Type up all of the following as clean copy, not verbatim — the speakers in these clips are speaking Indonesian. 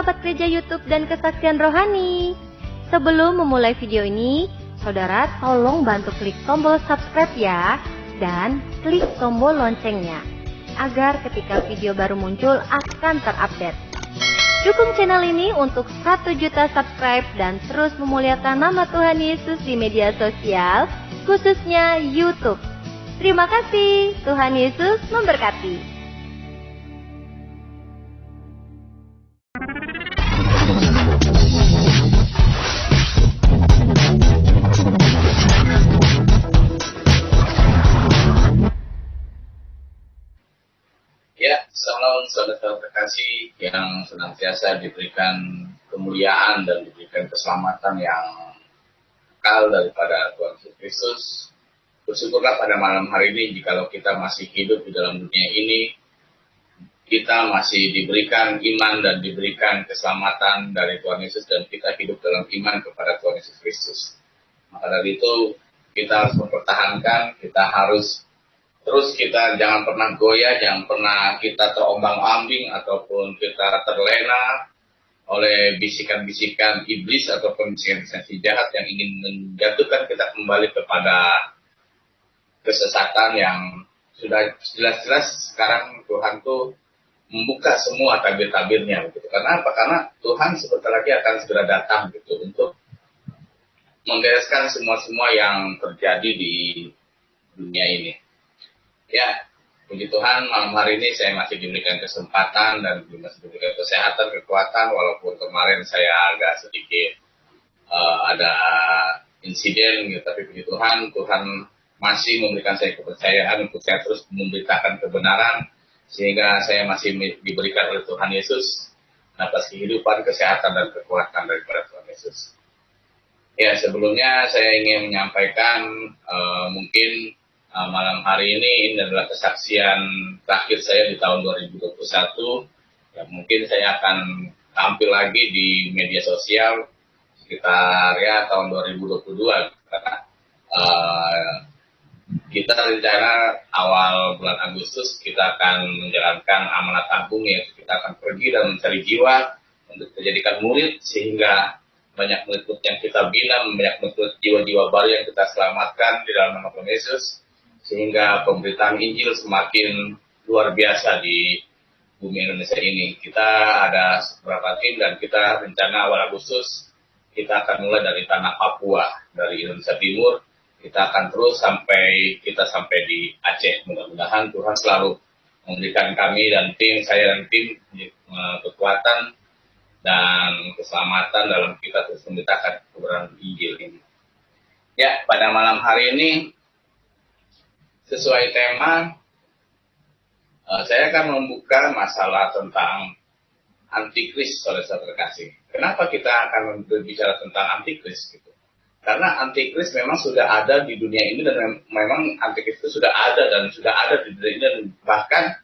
sahabat gereja YouTube dan kesaksian rohani. Sebelum memulai video ini, saudara tolong bantu klik tombol subscribe ya, dan klik tombol loncengnya, agar ketika video baru muncul akan terupdate. Dukung channel ini untuk 1 juta subscribe dan terus memuliakan nama Tuhan Yesus di media sosial, khususnya YouTube. Terima kasih, Tuhan Yesus memberkati. Ya, salam saudara terkasih yang senantiasa diberikan kemuliaan dan diberikan keselamatan yang kekal daripada Tuhan Yesus Kristus. Bersyukurlah pada malam hari ini jikalau kita masih hidup di dalam dunia ini, kita masih diberikan iman dan diberikan keselamatan dari Tuhan Yesus dan kita hidup dalam iman kepada Tuhan Yesus Kristus. Maka dari itu kita harus mempertahankan, kita harus terus kita jangan pernah goyah, jangan pernah kita terombang-ambing ataupun kita terlena oleh bisikan-bisikan iblis ataupun bisikan-bisikan si jahat yang ingin menjatuhkan kita kembali kepada kesesatan yang sudah jelas-jelas sekarang Tuhan tuh membuka semua tabir-tabirnya gitu. Karena apa? Karena Tuhan sebentar lagi akan segera datang gitu untuk membereskan semua-semua yang terjadi di dunia ini. Ya, puji Tuhan, malam hari ini saya masih diberikan kesempatan dan masih diberikan kesehatan, kekuatan, walaupun kemarin saya agak sedikit ada insiden, gitu. Tapi puji Tuhan, Tuhan masih memberikan saya kepercayaan untuk saya terus memberitakan kebenaran, sehingga saya masih diberikan oleh Tuhan Yesus atas kehidupan, kesehatan, dan kekuatan daripada Tuhan Yesus. Ya, sebelumnya saya ingin menyampaikan mungkin malam hari ini adalah kesaksian terakhir saya di tahun 2021. Ya, mungkin saya akan tampil lagi di media sosial sekitar ya tahun 2022 karena kita rencana awal bulan Agustus kita akan menjalankan amanat agung, yaitu kita akan pergi dan mencari jiwa untuk dijadikan murid sehingga banyak murid yang kita bina, banyak murid jiwa-jiwa baru yang kita selamatkan di dalam nama Tuhan Yesus, sehingga pemberitaan Injil semakin luar biasa di bumi Indonesia ini. Kita ada beberapa tim dan kita rencana awal Agustus kita akan mulai dari tanah Papua, dari Indonesia Timur. Kita akan terus sampai di Aceh. Mudah-mudahan Tuhan selalu memberikan kami dan tim, saya dan tim kekuatan dan keselamatan dalam kita terus memberitakan kebenaran Injil ini. Ya, pada malam hari ini sesuai tema, saya akan membuka masalah tentang antikris, saudara-saudara terkasih. Kenapa kita akan berbicara tentang antikris? Gitu? Karena antikris memang sudah ada di dunia ini dan memang antikris itu sudah ada di dunia ini, dan bahkan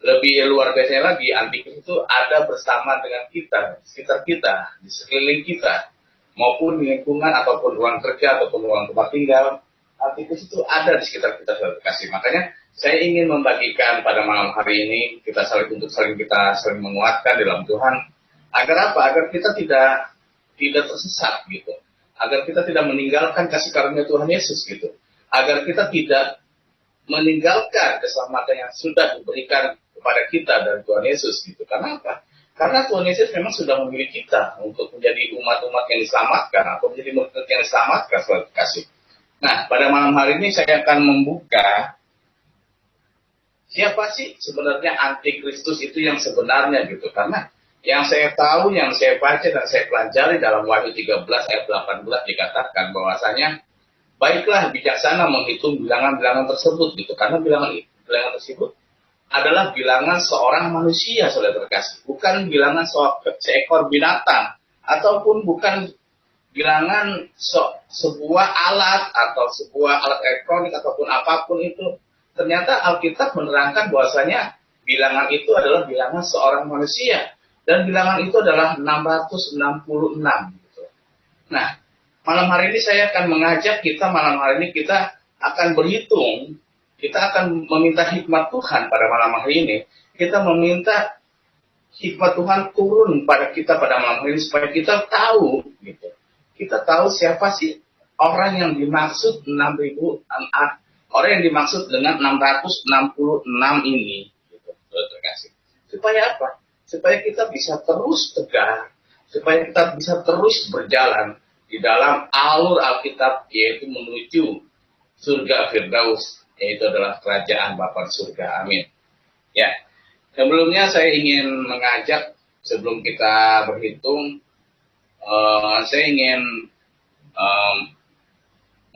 lebih luar biasanya lagi, antikris itu ada bersama dengan kita, di sekitar kita, di sekeliling kita, maupun di lingkungan ataupun ruang kerja ataupun ruang tempat tinggal. Antikris itu ada di sekitar kita, saudara kasih. Makanya saya ingin membagikan pada malam hari ini kita saling menguatkan dalam Tuhan, agar apa? Agar kita tidak tersesat gitu. Agar kita tidak meninggalkan kasih karunia Tuhan Yesus gitu. Agar kita tidak meninggalkan keselamatan yang sudah diberikan kepada kita dari Tuhan Yesus gitu. Karena apa? Karena Tuhan Yesus memang sudah memilih kita untuk menjadi umat-umat yang diselamatkan atau menjadi murid yang diselamatkan, saudara kasih. Nah, pada malam hari ini saya akan membuka siapa sih sebenarnya antikristus itu yang sebenarnya gitu. Karena yang saya tahu, yang saya baca dan saya pelajari dalam Wahyu 13 ayat 18 dikatakan bahwasanya baiklah bijaksana menghitung bilangan-bilangan tersebut gitu. Karena bilangan tersebut adalah bilangan seorang manusia, saudara terkasih. Bukan bilangan seekor binatang ataupun bukan bilangan sebuah alat atau sebuah alat elektronik ataupun apapun itu. Ternyata Alkitab menerangkan bahwasanya bilangan itu adalah bilangan seorang manusia dan bilangan itu adalah 666 gitu. Nah, malam hari ini saya akan mengajak kita, kita akan berhitung, kita akan meminta hikmat Tuhan pada malam hari ini. Kita meminta hikmat Tuhan turun pada kita pada malam hari ini supaya kita tahu gitu. Kita tahu siapa sih orang yang dimaksud 6.000 orang yang dimaksud dengan 666 ini gitu. Terkasih. Supaya apa? Supaya kita bisa terus tegar, supaya kita bisa terus berjalan di dalam alur Alkitab, yaitu menuju surga Firdaus, yaitu adalah kerajaan Bapa di surga. Amin. Ya, sebelumnya saya ingin mengajak, sebelum kita berhitung, saya ingin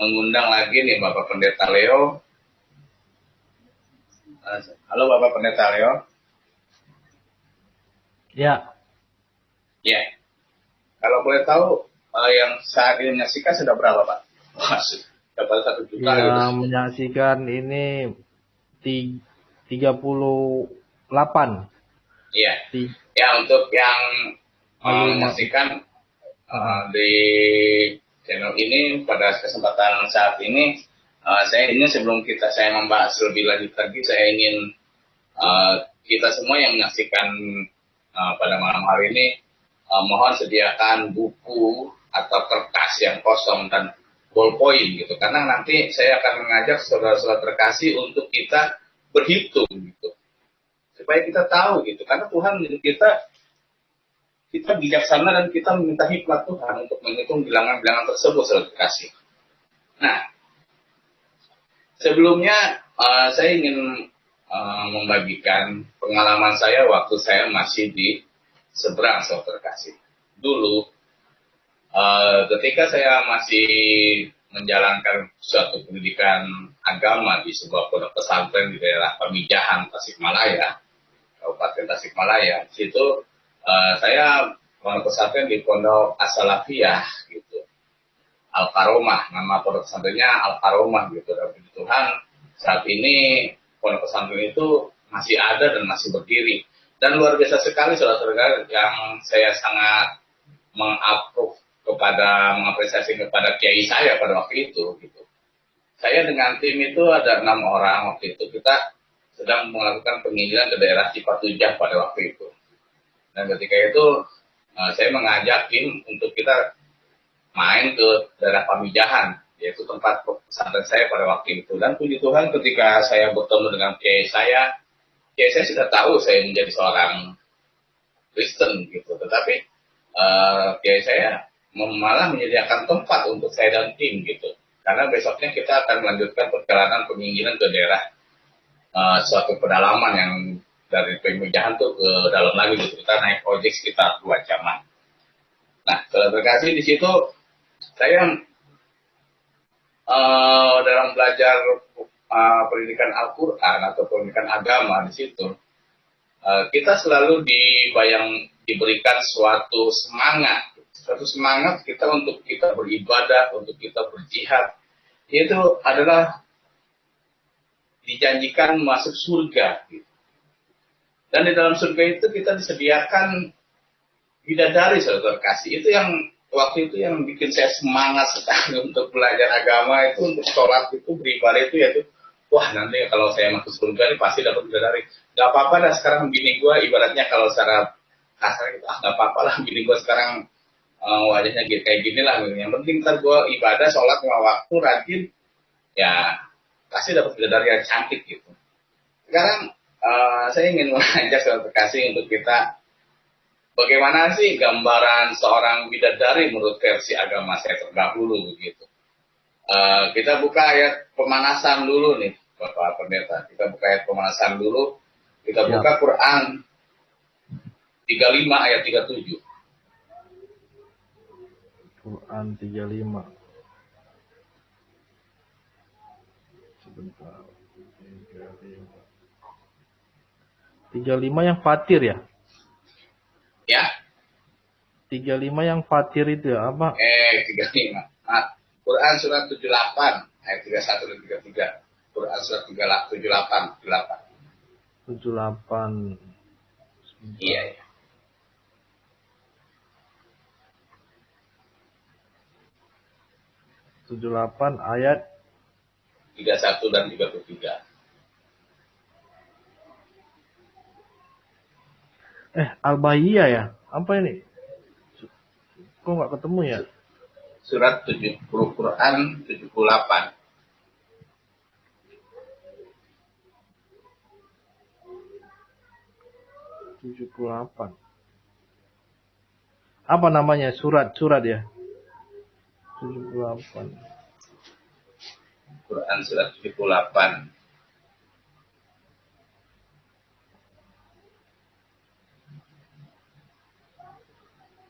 mengundang lagi nih Bapak Pendeta Leo. Halo Bapak Pendeta Leo. Ya. Ya. Kalau boleh tahu yang saat ini menyaksikan sudah berapa Pak? Dapat 1 juta. Yang gitu. menyaksikan ini 38. Iya. Ya, untuk yang menyaksikan di channel ini pada kesempatan saat ini, saya ingin sebelum saya membahas lebih lanjut lagi, saya ingin kita semua yang menyaksikan pada malam hari ini, mohon sediakan buku atau kertas yang kosong dan ballpoint gitu, karena nanti saya akan mengajak saudara-saudara terkasih untuk kita berhitung gitu, supaya kita tahu gitu, karena Tuhan kita bijaksana dan kita meminta hikmat Tuhan untuk menghitung bilangan-bilangan tersebut, saudara terkasih. Nah, sebelumnya saya ingin membagikan pengalaman saya waktu saya masih di seberang, saudara terkasih. Dulu, ketika saya masih menjalankan suatu pendidikan agama di sebuah pondok pesantren di daerah Pamijahan, Tasikmalaya, Kabupaten Tasikmalaya, di situ saya pondok pesantren di Pondok As-Salafiyah gitu, Al-Karomah, nama pondok pesantrennya Al-Karomah gitu. Dan puji Tuhan, saat ini pondok pesantren itu masih ada dan masih berdiri. Dan luar biasa sekali saudara-saudara, yang saya sangat mengapresiasi kepada kiai saya pada waktu itu gitu. Saya dengan tim itu ada 6 orang waktu itu, kita sedang melakukan penginjilan ke daerah Cipatujah pada waktu itu. Dan ketika itu saya mengajak tim untuk kita main ke daerah Pamijahan, yaitu tempat pesantren saya pada waktu itu. Dan puji Tuhan, ketika saya bertemu dengan kiai saya sudah tahu saya menjadi seorang Kristen gitu. Tetapi kiai saya malah menyediakan tempat untuk saya dan tim gitu. Karena besoknya kita akan melanjutkan perjalanan penginjilan ke daerah suatu pedalaman yang dari Pamijahan tuh ke dalam lagi gitu. Kita naik ojek sekitar 2 jaman. Nah, saudara terkasih, di situ saya dalam belajar pendidikan Al-Quran atau pendidikan agama di situ, kita selalu diberikan suatu semangat kita untuk kita beribadah, untuk kita berjihad. Itu adalah dijanjikan masuk surga gitu. Dan di dalam surga itu kita disediakan bidadari, saudara terkasih. Itu yang waktu itu yang bikin saya semangat sekali untuk belajar agama itu, untuk sholat itu, beribadah itu, yaitu wah, nanti kalau saya masuk surga ini pasti dapat bidadari. Gak apa-apa dah sekarang bini gue, ibaratnya kalau secara kasar gitu, gak apa-apa lah bini gue sekarang wajahnya kayak gini lah. Yang penting ntar gue ibadah, sholat 5 waktu, rajin, ya pasti dapat bidadari yang cantik gitu. Sekarang saya ingin mengajak saudara terkasih untuk kita, bagaimana sih gambaran seorang bidadari menurut versi agama saya terdahulu begitu. Kita buka ayat pemanasan dulu nih, Bapak Pendeta. Kita buka ayat pemanasan dulu. Kita buka Quran 35 ayat 37. Quran 35. Sebentar. 35 yang fatir ya? Ya. 35 yang fatir itu ya apa? 35. Quran surat 78 ayat 31 dan 33. Quran surat 78. 78. Iya, iya. Ayat 31 dan 33. Al-Bayyah ya? Apa ini? Kok nggak ketemu ya? Surat 70 Quran 78. Apa namanya? Surat ya? 78. Quran surat 78.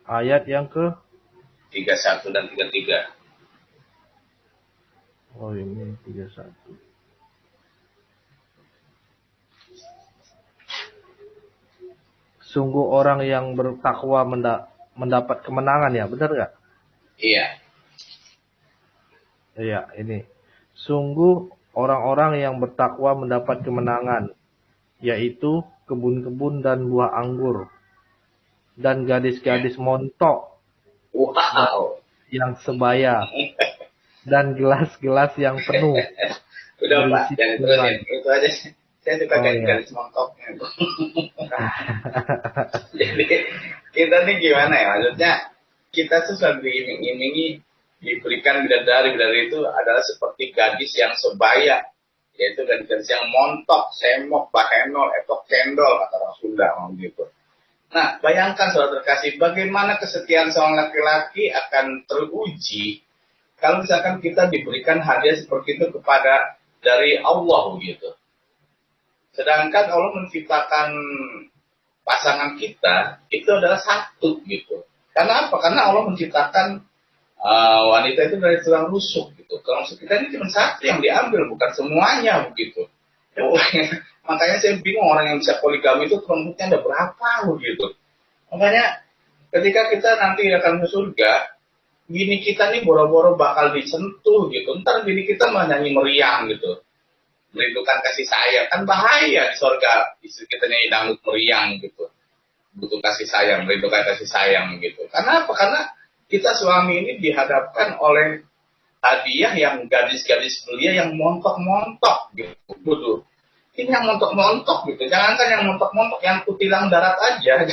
Ayat yang ke? 31 dan 33. Oh ini 31. Sungguh orang yang bertakwa mendapat kemenangan ya, benar nggak? Iya. Iya, ini. Sungguh orang-orang yang bertakwa mendapat kemenangan, yaitu kebun-kebun dan buah anggur, dan gadis-gadis montok Wow. yang sebaya, dan gelas-gelas yang penuh. Udah Pak, berisi jangan minuman. terusin. Itu aja. Saya suka Oh, kayak iya. garis montoknya. Jadi kita nih gimana ya? Maksudnya kita tuh selalu diiming-imingi diberikan bidadari itu adalah seperti gadis yang sebaya, yaitu gadis-gadis yang montok, semok, bahenol, etok cendol kata orang Sunda gitu. Nah, bayangkan saudara terkasih, bagaimana kesetiaan seorang laki-laki akan teruji kalau misalkan kita diberikan hadiah seperti itu kepada dari Allah gitu. Sedangkan Allah menciptakan pasangan kita itu adalah satu gitu. Karena apa? Karena Allah menciptakan wanita itu dari tulang rusuk gitu. Tulang rusuk kita ini cuma satu yang diambil, bukan semuanya begitu. Ya, makanya saya bingung orang yang bisa poligami itu tulang rusuknya ada berapa begitu. Makanya ketika kita nanti akan ke surga, bini kita nih boro-boro bakal disentuh gitu. Ntar bini kita malah nyanyi meriang gitu. Merindukan kasih sayang, kan bahaya di surga istri kita nyanyi dangdut meriang gitu, butuh kasih sayang, merindukan kasih sayang gitu. Karena apa? Karena kita suami ini dihadapkan oleh hadiah yang gadis-gadis belia yang montok-montok gitu. Betul. Ini yang montok-montok gitu. Jangankan yang montok-montok, yang kutilang darat aja.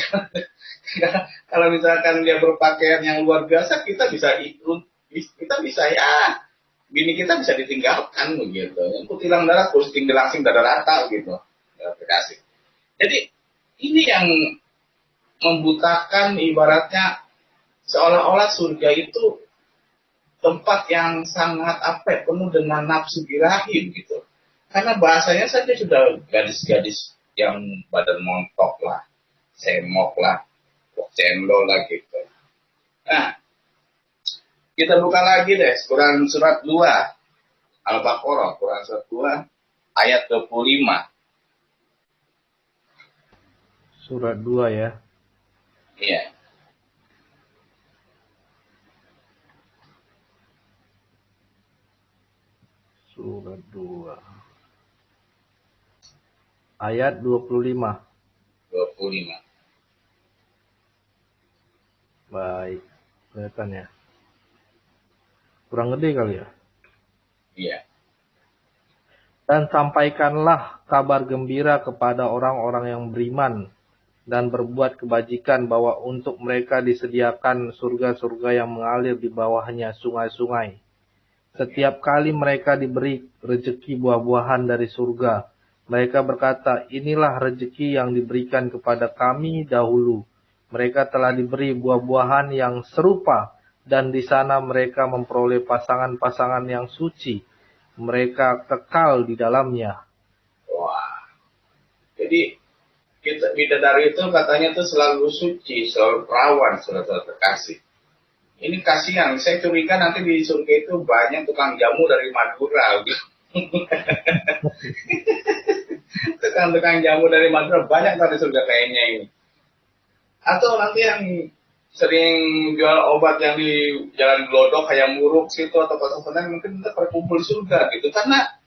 Kalau misalkan dia berpakaian yang luar biasa, kita bisa ya bini kita bisa ditinggalkan begitu. Yang kutilang darat terus tinggal langsing dada rata gitu. Kasih. Jadi ini yang membutakan ibaratnya seolah-olah surga itu tempat yang sangat penuh dengan nafsu birahi gitu. Karena bahasanya saja sudah gadis-gadis yang badan montok lah, semok lah, cendol lah gitu. Nah, kita buka lagi deh Quran surat 2 Al-Baqarah, Quran surat 2 ayat 25. Surat 2 ya. Iya. Surat 2. Ayat 25. 25. Baik. Kelihatan ya. Kurang gede kali ya. Iya. Dan sampaikanlah kabar gembira kepada orang-orang yang beriman dan berbuat kebajikan bahwa untuk mereka disediakan surga-surga yang mengalir di bawahnya sungai-sungai. Setiap kali mereka diberi rezeki buah-buahan dari surga, mereka berkata, inilah rezeki yang diberikan kepada kami dahulu. Mereka telah diberi buah-buahan yang serupa, dan di sana mereka memperoleh pasangan-pasangan yang suci. Mereka kekal di dalamnya. Wah. Jadi kita bidadari itu katanya tuh selalu suci, selalu perawan, saudara terkasih. Ini kasihan, saya curiga nanti di surga itu banyak tukang jamu dari Madura gitu. Tukang-tukang jamu dari Madura banyak dari surga kayaknya ini. Atau nanti yang sering jual obat yang di Jalan Glodok kayak Muruk situ atau Pasar Senen mungkin kita berkumpul surga gitu. Karena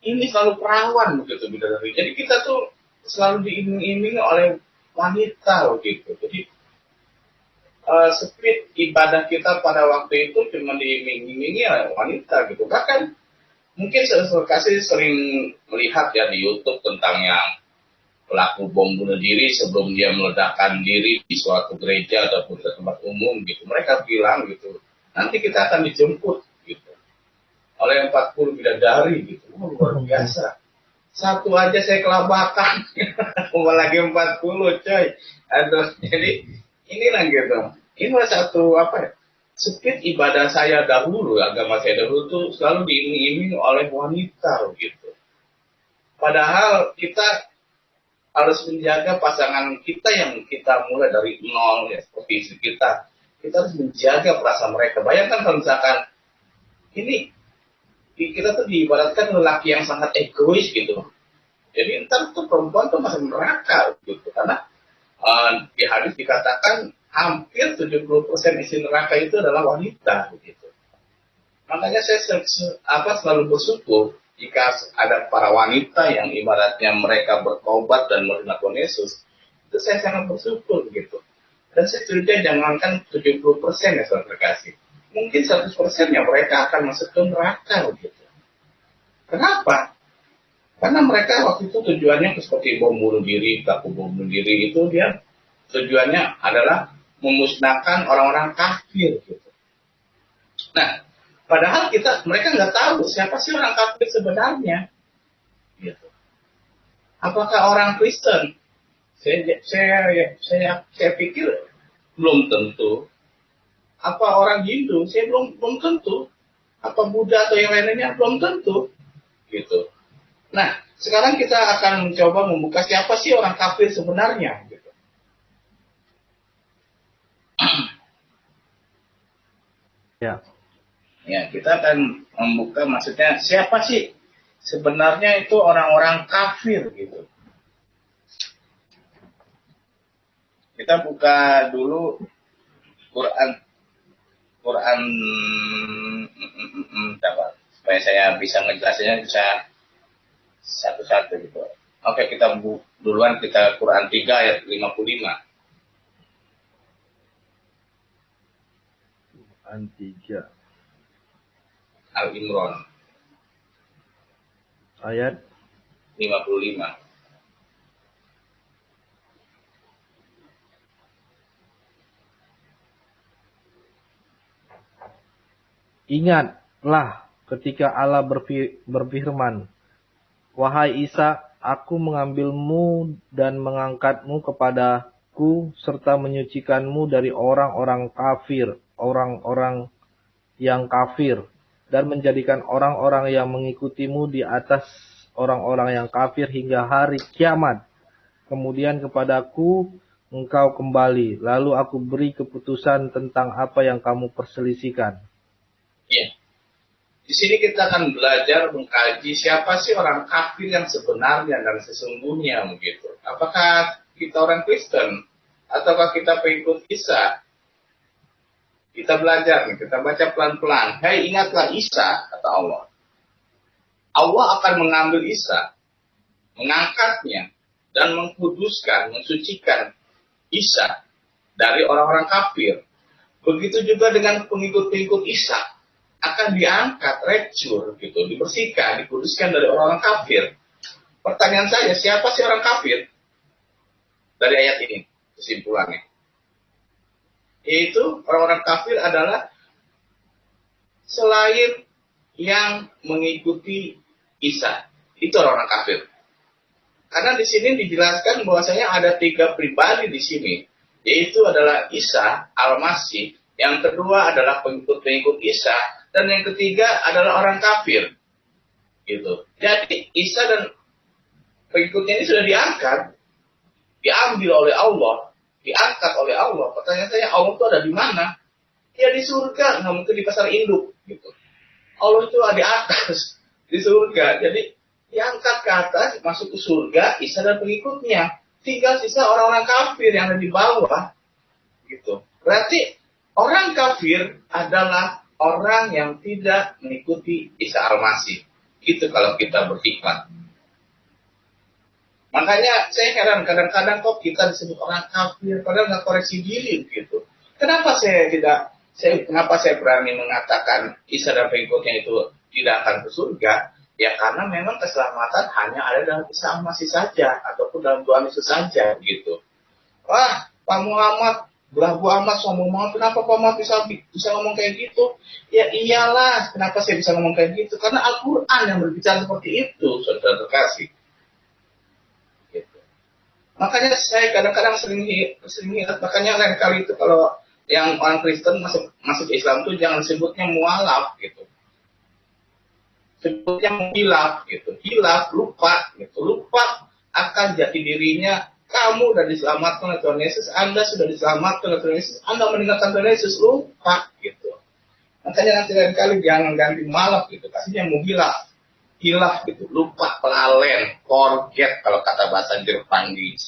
ini selalu perawan begitu bidadari. Jadi kita tuh selalu diiming-imingi oleh wanita begitu. Jadi speed ibadah kita pada waktu itu cuma diiming-imingi oleh wanita gitu. Bahkan mungkin saya sering melihat ya di YouTube tentang yang pelaku bom bunuh diri sebelum dia meledakkan diri di suatu gereja ataupun ke tempat umum gitu. Mereka bilang gitu, nanti kita akan dijemput gitu oleh 40 bidadari gitu. Luar biasa. Satu aja saya kelabakan, apalagi 40 coy. Aduh, jadi inilah gitu. Ini satu speed ibadah saya dahulu, agama saya dahulu tuh selalu diiming-iming oleh wanita gitu. Padahal kita harus menjaga pasangan kita yang kita mulai dari nol ya, seperti istri kita. Kita harus menjaga perasaan mereka. Bayangkan kalau misalkan ini kita tuh diibaratkan lelaki yang sangat egois gitu. Jadi ntar tuh perempuan tuh masih neraka gitu. Karena di hadis dikatakan hampir 70% isi neraka itu adalah wanita begitu. Makanya saya selalu bersyukur jika ada para wanita yang ibaratnya mereka bertobat dan menerima Tuhan Yesus, itu saya sangat bersyukur gitu. Dan saya curiga jangankan 70% ya saudara terkasih, mungkin 100% ya mereka akan masuk ke neraka begitu. Kenapa? Karena mereka waktu itu tujuannya seperti bom bunuh diri, pelaku bom bunuh diri itu dia tujuannya adalah memusnahkan orang-orang kafir gitu. Nah, padahal mereka nggak tahu siapa sih orang kafir sebenarnya, gitu. Apakah orang Kristen? Saya pikir belum tentu. Apa orang Hindu? Saya belum tentu. Apa Buddha atau yang lainnya belum tentu, gitu. Nah, sekarang kita akan mencoba membuka siapa sih orang kafir sebenarnya, gitu. Ya. Ya, kita akan membuka maksudnya siapa sih sebenarnya itu orang-orang kafir gitu. Kita buka dulu Quran supaya saya bisa ngejelasinnya bisa satu-satu gitu. Oke, kita duluan kita Quran 3 ayat 55. Quran 3 Al-Imran ayat 55. Ingatlah ketika Allah berfirman, "Wahai Isa, aku mengambilmu dan mengangkatmu kepadaku serta menyucikanmu dari orang-orang kafir, orang-orang yang kafir, dan menjadikan orang-orang yang mengikutimu di atas orang-orang yang kafir hingga hari kiamat. Kemudian kepadaku engkau kembali, lalu aku beri keputusan tentang apa yang kamu perselisihkan." Ya. Di sini kita akan belajar mengkaji siapa sih orang kafir yang sebenarnya dan sesungguhnya begitu. Apakah kita orang Kristen ataukah kita pengikut Isa? Kita belajar nih, kita baca pelan-pelan. Hai, ingatlah Isa, kata Allah. Allah akan mengambil Isa, mengangkatnya dan mengkuduskan, mensucikan Isa dari orang-orang kafir. Begitu juga dengan pengikut-pengikut Isa. Akan diangkat, recur, gitu, dibersihkan, dikuduskan dari orang-orang kafir. Pertanyaan saya, siapa sih orang kafir? Dari ayat ini, kesimpulannya. Yaitu orang-orang kafir adalah selain yang mengikuti Isa. Itu orang-orang kafir. Karena di sini dijelaskan bahwasanya ada 3 pribadi di sini. Yaitu adalah Isa, Al-Masih. Yang kedua adalah pengikut-pengikut Isa. Dan yang ketiga adalah orang kafir. Gitu. Jadi Isa dan pengikutnya ini sudah diangkat. Diambil oleh Allah. Diangkat oleh Allah. Pertanyaan saya, Allah itu ada di mana? Ya di surga. Nggak mungkin di pasar induk. Gitu. Allah itu ada di atas. Di surga. Jadi diangkat ke atas. Masuk ke surga. Isa dan pengikutnya. Tinggal sisa orang-orang kafir yang ada di bawah. Gitu. Berarti orang kafir adalah orang yang tidak mengikuti Isa Al-Masih. Itu kalau kita berhikmat. Makanya saya heran kadang-kadang kok kita disebut orang kafir padahal nggak koreksi diri gitu. Kenapa saya berani mengatakan Isa dan pengikutnya itu tidak akan ke surga? Ya karena memang keselamatan hanya ada dalam Isa Masih saja, ataupun dalam Tuhan Yesus saja, gitu. Wah, Pak Muhammad, belagu amat, sombong banget. Kenapa Pak Muhammad bisa ngomong kayak gitu? Ya iyalah, kenapa saya bisa ngomong kayak gitu? Karena Al-Quran yang berbicara seperti itu, saudara terkasih. Gitu. Makanya saya kadang-kadang sering lihat, makanya lain kali itu kalau yang orang Kristen masuk Islam tuh jangan sebutnya mualaf gitu. Sebutnya hilaf gitu. Hilaf, lupa gitu. Lupa akan jati dirinya. Kamu sudah diselamatkan oleh Tuhan Yesus, Anda sudah diselamatkan oleh Tuhan Yesus, Anda meninggalkan Tuhan Yesus, lupa gitu. Makanya nanti lain kali jangan ganti malaf gitu, kasihnya muhilaf, hilaf gitu, lupa, pelalen, forget kalau kata bahasa Jepang di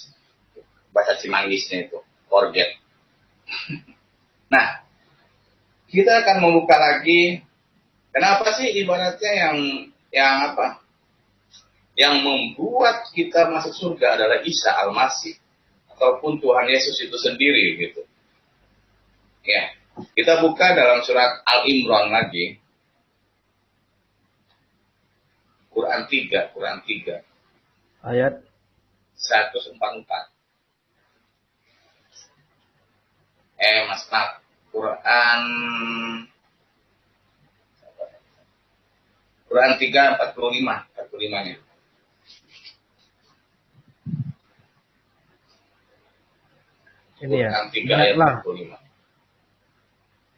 bahasa Cimanggisnya itu, forget. Nah, kita akan membuka lagi. Kenapa sih ibaratnya yang membuat kita masuk surga adalah Isa Al-Masih ataupun Tuhan Yesus itu sendiri gitu. Ya, kita buka dalam surat Al-Imran lagi. Quran 3 Ayat 144. Quran 3:45-nya. Ini ya. Quran 3 ayat 45.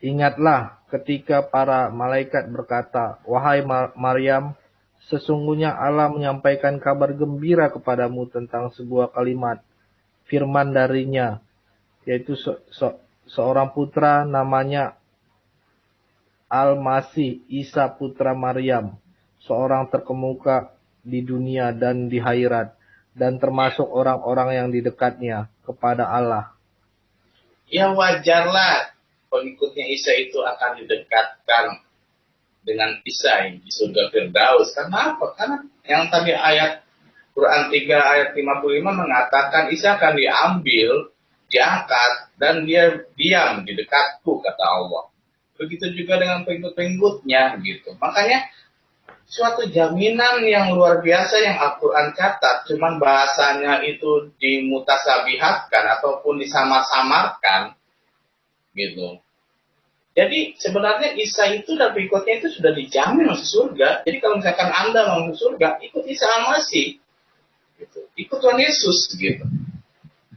Ingatlah ketika para malaikat berkata, "Wahai Maryam, sesungguhnya Allah menyampaikan kabar gembira kepadamu tentang sebuah kalimat firman darinya, yaitu seorang putra namanya Al-Masih, Isa putra Maryam, seorang terkemuka di dunia dan di akhirat, dan termasuk orang-orang yang di dekatnya kepada Allah." Ya wajarlah pengikutnya Isa itu akan didekatkan dengan Isa di surga Firdaus. Karena apa? Karena yang tadi ayat Quran 3 ayat 55 mengatakan Isa akan diambil, diangkat, dan dia diam di dekatku, kata Allah. Begitu juga dengan pengikut-pengikutnya gitu. Makanya suatu jaminan yang luar biasa yang Al-Quran catat, cuman bahasanya itu dimutasabihatkan ataupun disamar-samarkan gitu. Jadi sebenarnya Isa itu dan pengikutnya itu sudah dijamin masuk surga. Jadi kalau misalkan Anda mau masuk surga, ikut Isa Al-Masih gitu. Ikut Tuhan Yesus gitu.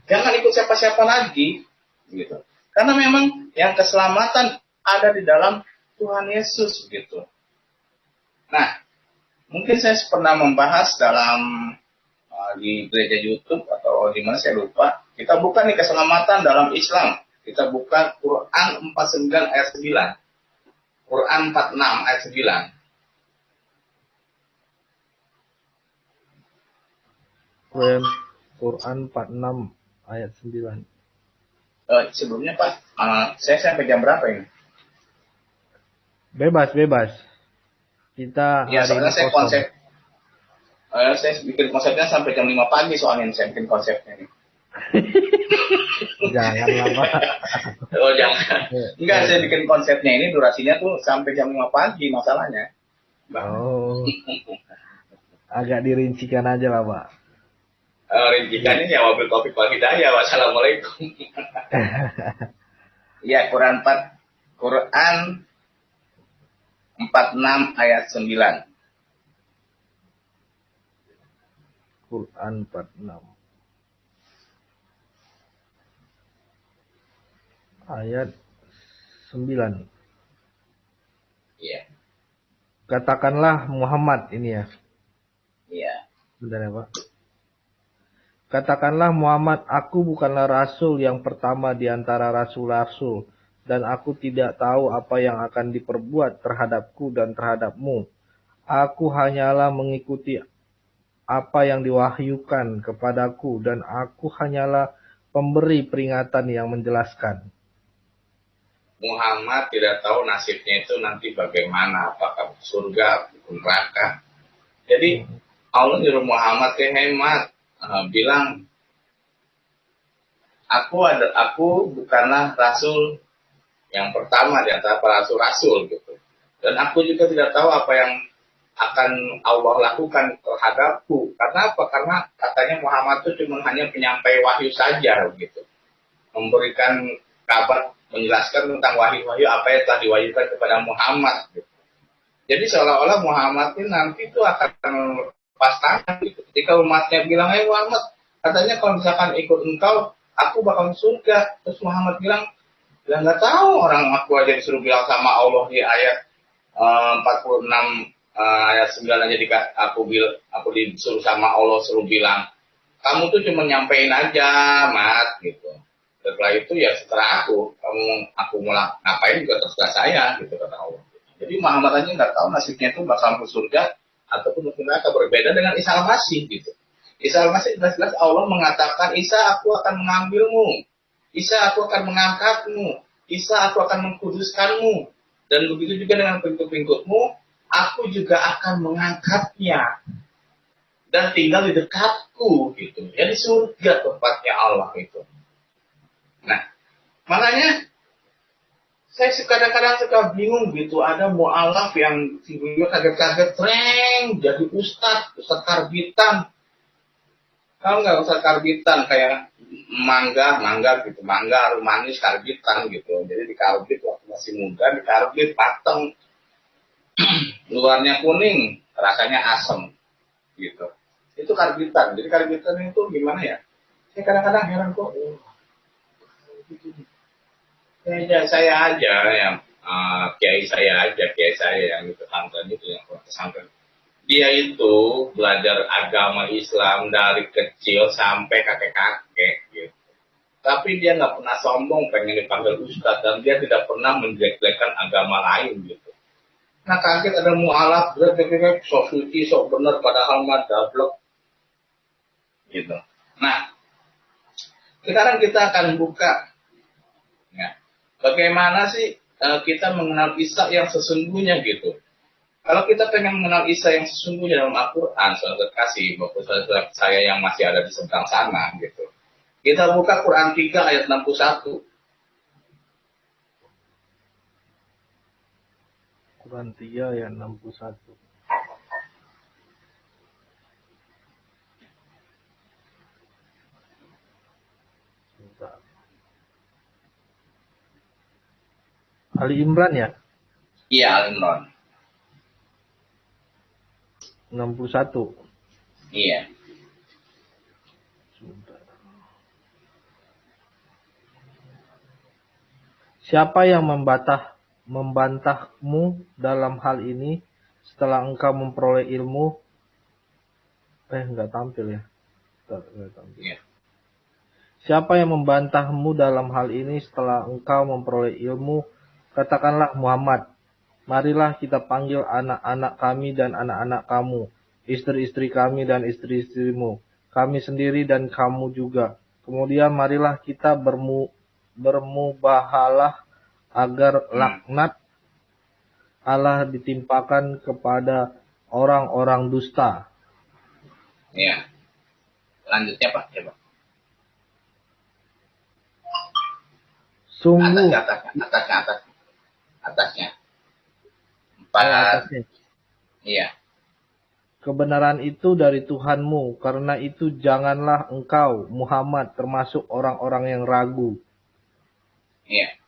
Jangan ikut siapa-siapa lagi gitu. Karena memang yang keselamatan ada di dalam Tuhan Yesus gitu. Nah, mungkin saya pernah membahas dalam di gereja YouTube atau di mana saya lupa. Kita buka nih keselamatan dalam Islam. Kita buka Quran 49 ayat 9. Quran 46 ayat 9. Quran 46 ayat 9. Sebelumnya Pak, saya sampai jam berapa ini? Bebas. Kita Ya, soalnya saya kosong. saya bikin konsepnya sampai jam 5 pagi soalnya saya bikin konsepnya nih. Janganlah, Pak. Oh, jangan. Enggak, saya bikin konsepnya ini durasinya tuh sampai jam 5 pagi masalahnya. Oh. Agak dirincikan aja lah, Pak. Rincikannya ya wabil taufiq wal hidayah. Wassalamualaikum. Ya, Quran 46 ayat 9. Quran 46 ayat 9. Iya. Katakanlah Muhammad ini ya. Iya. Bentar ya, Pak. Katakanlah Muhammad, aku bukanlah rasul yang pertama di antara rasul-rasul, dan aku tidak tahu apa yang akan diperbuat terhadapku dan terhadapmu. Aku hanyalah mengikuti apa yang diwahyukan kepadaku, dan aku hanyalah pemberi peringatan yang menjelaskan. Muhammad tidak tahu nasibnya itu nanti bagaimana, apakah surga ataupun neraka. Jadi Allah nyuruh Muhammad hemat, bilang aku bukanlah rasul yang pertama di antara para rasul-rasul gitu. Dan aku juga tidak tahu apa yang akan Allah lakukan terhadapku. Karena apa? Karena katanya Muhammad itu cuma hanya penyampai wahyu saja gitu. Memberikan kabar, menjelaskan tentang wahyu-wahyu apa yang telah diwahyukan kepada Muhammad gitu. Jadi seolah-olah Muhammad ini nanti itu akan lepas tangan gitu. Ketika umatnya bilang, Muhammad, katanya kalau misalkan ikut engkau, aku bakal surga. Terus Muhammad bilang, ya nggak tahu, orang aku aja disuruh bilang sama Allah di ayat 46 ayat 9 aja aku disuruh sama Allah suruh bilang, kamu tuh cuma nyampein aja, Mat, gitu. Setelah itu ya setelah aku mau ngapain juga terserah saya, gitu kata Allah. Jadi Muhammad aja nggak tahu nasibnya itu bakal ke surga ataupun ke neraka. Berbeda dengan Isa Al-Masih gitu. Isa Al-Masih jelas-jelas Allah mengatakan, Isa aku akan mengambilmu, Isa aku akan mengangkatmu, Isa aku akan mengkuduskanmu, dan begitu juga dengan pengikut-pengikutmu, aku juga akan mengangkatnya dan tinggal di dekatku gitu. Jadi surga tempatnya Allah itu. Nah, makanya saya kadang-kadang suka bingung gitu. Ada mu'alaf yang tiba-tiba kaget-kaget, jadi ustadz karbitan. Tahu nggak ustadz karbitan? Kayak mangga gitu, mangga manis karbitan gitu. Jadi dikarbit waktu masih muda, dikarbit pateng. Luarnya kuning, rasanya asam, gitu. Itu karbitan. Jadi karbitan itu gimana ya? Saya kadang-kadang heran kok. Saya aja yang kiai saya yang di pesantren itu yang pesantren. Dia itu belajar agama Islam dari kecil sampai kakek-kakek, gitu. Tapi dia nggak pernah sombong pengen dipanggil ustadz, dan dia tidak pernah menjelek-jelekan agama lain, gitu. Nah kaget ada mu'alaf, sok suci, sok bener, padahal mah dablek. Gitu. Nah, sekarang kita akan buka. Ya, bagaimana sih kita mengenal Isa yang sesungguhnya gitu. Kalau kita pengen mengenal Isa yang sesungguhnya dalam Al-Quran, saudara kasih, bapak saya yang masih ada di seberang sana gitu. Kita buka Quran 3 ayat 61. Quran 3 ayat 61. Bentar. Ali Imran ya? Iya, Al-Imran. 61. Iya. Sebentar. Siapa yang membantahmu dalam hal ini setelah engkau memperoleh ilmu? Enggak tampil ya. Enggak tampil. Iya. Siapa yang membantahmu dalam hal ini setelah engkau memperoleh ilmu? Katakanlah Muhammad, marilah kita panggil anak-anak kami dan anak-anak kamu, istri-istri kami dan istri-istrimu, kami sendiri dan kamu juga. Kemudian marilah kita bermubahalah agar laknat Allah ditimpakan kepada orang-orang dusta. Iya. Lanjutnya Pak, coba. Sungguh. Atasnya. 4. Atasnya. Iya. Kebenaran itu dari Tuhanmu, karena itu janganlah engkau, Muhammad, termasuk orang-orang yang ragu. Iya.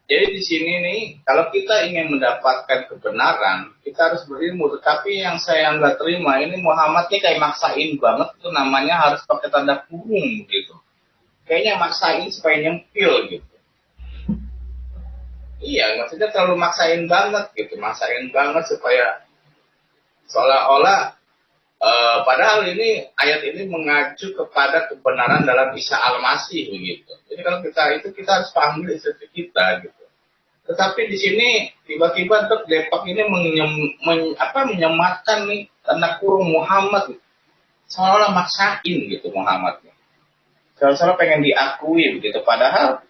Jadi di sini nih, kalau kita ingin mendapatkan kebenaran, kita harus berilmu. Tetapi yang saya nggak terima, ini Muhammad nih kayak maksain banget, itu namanya harus pakai tanda kurung gitu. Kayaknya maksain supaya nyempil gitu. Iya, maksudnya terlalu maksain banget gitu, maksain banget supaya seolah-olah padahal ini ayat ini mengacu kepada kebenaran dalam Isa Al-Masih begitu. Jadi kalau kita harus paham istri kita gitu. Tetapi di sini tiba-tiba Depak ini menyematkan nih tanda kurung Muhammad, seolah-olah maksain gitu Muhammad. Seolah-olah pengen diakui begitu, padahal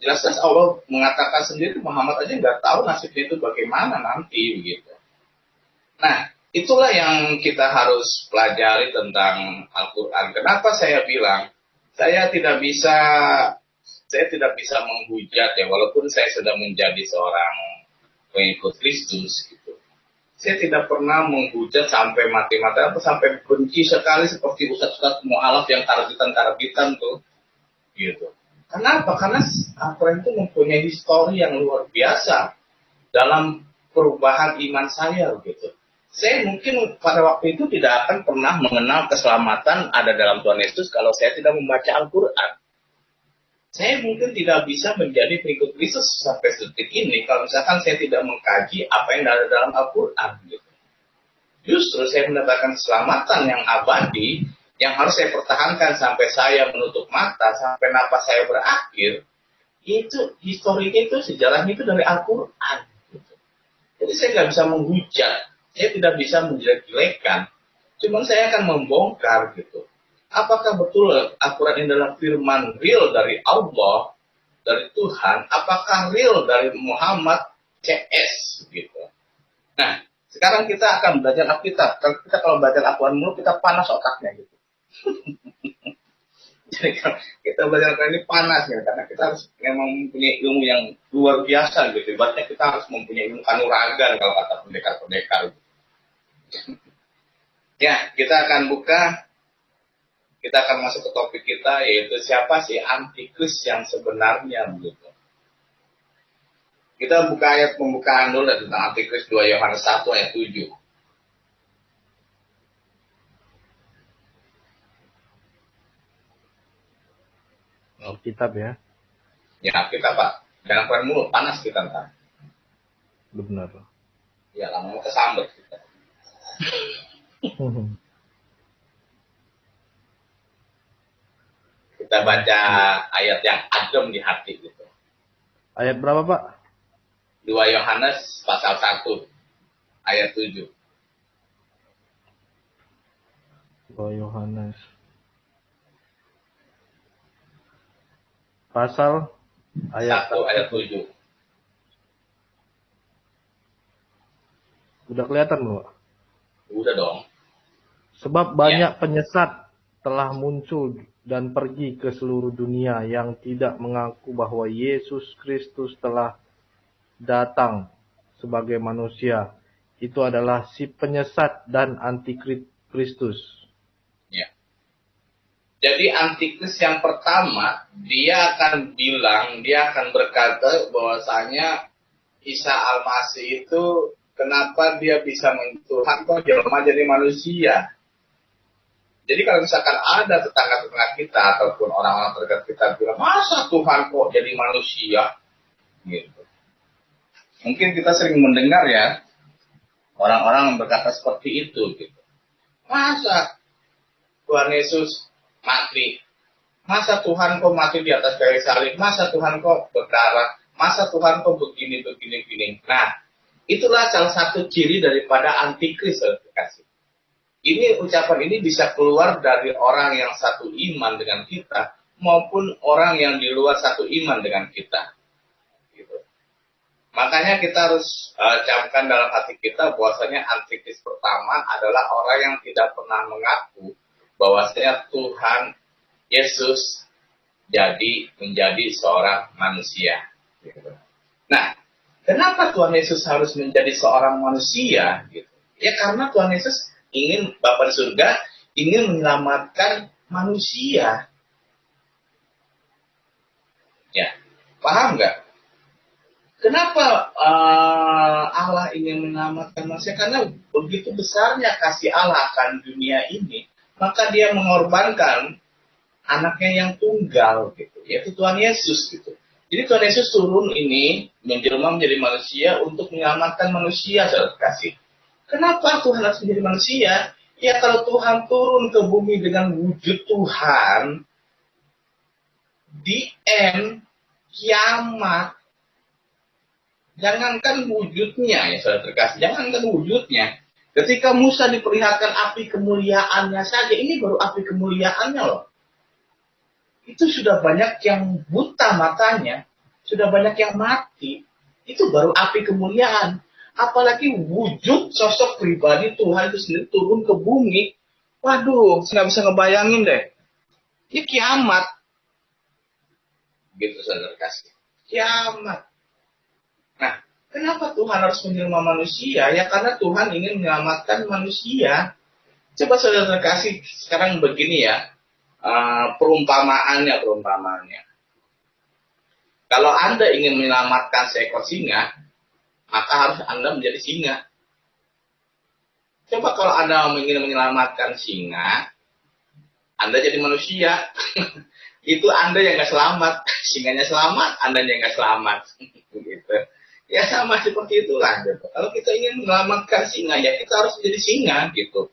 jelas-jelas Allah mengatakan sendiri Muhammad aja nggak tahu nasibnya itu bagaimana nanti begitu. Nah, itulah yang kita harus pelajari tentang Al-Quran. Kenapa saya bilang saya tidak bisa menghujat ya, walaupun saya sudah menjadi seorang pengikut Kristus gitu. Saya tidak pernah menghujat sampai mati-matian atau sampai benci sekali seperti ustaz-ustaz mu'alaf yang karabitan tuh. Gitu. Kenapa? Karena Al-Quran itu mempunyai histori yang luar biasa dalam perubahan iman saya gitu. Saya mungkin pada waktu itu tidak akan pernah mengenal keselamatan ada dalam Tuhan Yesus kalau saya tidak membaca Al-Quran. Saya mungkin tidak bisa menjadi pengikut Kristus sampai detik ini kalau misalkan saya tidak mengkaji apa yang ada dalam Al-Quran. Gitu. Justru saya mendapatkan keselamatan yang abadi, yang harus saya pertahankan sampai saya menutup mata, sampai nafas saya berakhir. Itu historinya itu, sejarahnya itu dari Al-Quran. Gitu. Jadi saya nggak bisa menghujat, saya tidak bisa menjelek-jelekan. Cuman saya akan membongkar gitu. Apakah betul Al-Quran ini adalah firman real dari Allah, dari Tuhan? Apakah real dari Muhammad CS? Gitu. Nah, sekarang kita akan belajar Alkitab. Kalau belajar Al-Quran mulu, kita panas otaknya gitu. Jadi kalau kita belajar Al-Quran ini panas ya, karena kita harus memang mempunyai ilmu yang luar biasa gitu. Ibaratnya kita harus mempunyai ilmu kanuragan kalau kata pendekar-pendekar. Ya, kita akan buka. Kita akan masuk ke topik kita, yaitu siapa sih antikris yang sebenarnya begitu. Kita buka ayat pembukaan dulu tentang antikris 2 Yohanes 1 ayat 7. Alkitab ya. Ya, kita Pak. Jangan keren mulu, panas kita ntar. Benar. Ya, lama kesambet kita. Kita baca ayat yang adem di hati gitu. Ayat berapa Pak? 2 Yohanes pasal 1 ayat 7. 2 Yohanes pasal ayat 1 ayat 7. Udah kelihatan belum Pak? Udah dong. Sebab banyak penyesat telah muncul dan pergi ke seluruh dunia yang tidak mengaku bahwa Yesus Kristus telah datang sebagai manusia. Itu adalah si penyesat dan antikristus. Ya. Jadi antikris yang pertama, dia akan berkata bahwasanya Isa Al-Masih itu kenapa dia bisa Tuhan kok jelema jadi manusia. Jadi kalau misalkan ada tetangga-tetangga kita ataupun orang-orang terdekat kita bilang, masa Tuhan kok jadi manusia? Gitu. Mungkin kita sering mendengar ya, orang-orang yang berkata seperti itu. Gitu. Masa Tuhan Yesus mati? Masa Tuhan kok mati di atas kayu salib? Masa Tuhan kok berdarah? Masa Tuhan kok begini? Nah, itulah salah satu ciri daripada antikris. Ini ucapan ini bisa keluar dari orang yang satu iman dengan kita maupun orang yang di luar satu iman dengan kita. Gitu. Makanya kita harus camkan dalam hati kita bahwasanya antikris pertama adalah orang yang tidak pernah mengaku bahwasanya Tuhan Yesus menjadi seorang manusia. Gitu. Nah, kenapa Tuhan Yesus harus menjadi seorang manusia? Gitu. Ya karena Tuhan Yesus Bapa di surga ingin menyelamatkan manusia. Ya, paham nggak? Kenapa Allah ingin menyelamatkan manusia? Karena begitu besarnya kasih Allah akan dunia ini, maka Dia mengorbankan anaknya yang tunggal, gitu, yaitu Tuhan Yesus, gitu. Jadi Tuhan Yesus turun ini menjelma menjadi manusia untuk menyelamatkan manusia, saudara kasih. Kenapa Tuhan harus menjadi manusia? Ya kalau Tuhan turun ke bumi dengan wujud Tuhan, di kiamat, jangankan wujudnya ya saudara terkasih, jangankan wujudnya. Ketika Musa diperlihatkan api kemuliaannya saja, ini baru api kemuliaannya loh. Itu sudah banyak yang buta matanya, sudah banyak yang mati. Itu baru api kemuliaan. Apalagi wujud sosok pribadi Tuhan itu sendiri turun ke bumi. Waduh, saya nggak bisa ngebayangin deh. Ini kiamat. Gitu saudara kasih. Kiamat. Nah, Kenapa Tuhan harus menjelma manusia? Ya karena Tuhan ingin menyelamatkan manusia. Coba saudara kasih sekarang begini ya, perumpamaannya. Kalau Anda ingin menyelamatkan seekor singa, maka harus Anda menjadi singa. Coba kalau Anda ingin menyelamatkan singa, Anda jadi manusia. Itu Anda yang nggak selamat. Singanya selamat, Anda yang nggak selamat. Gitu. Ya sama seperti itulah. Gitu. Kalau kita ingin menyelamatkan singa, ya kita harus menjadi singa. Gitu.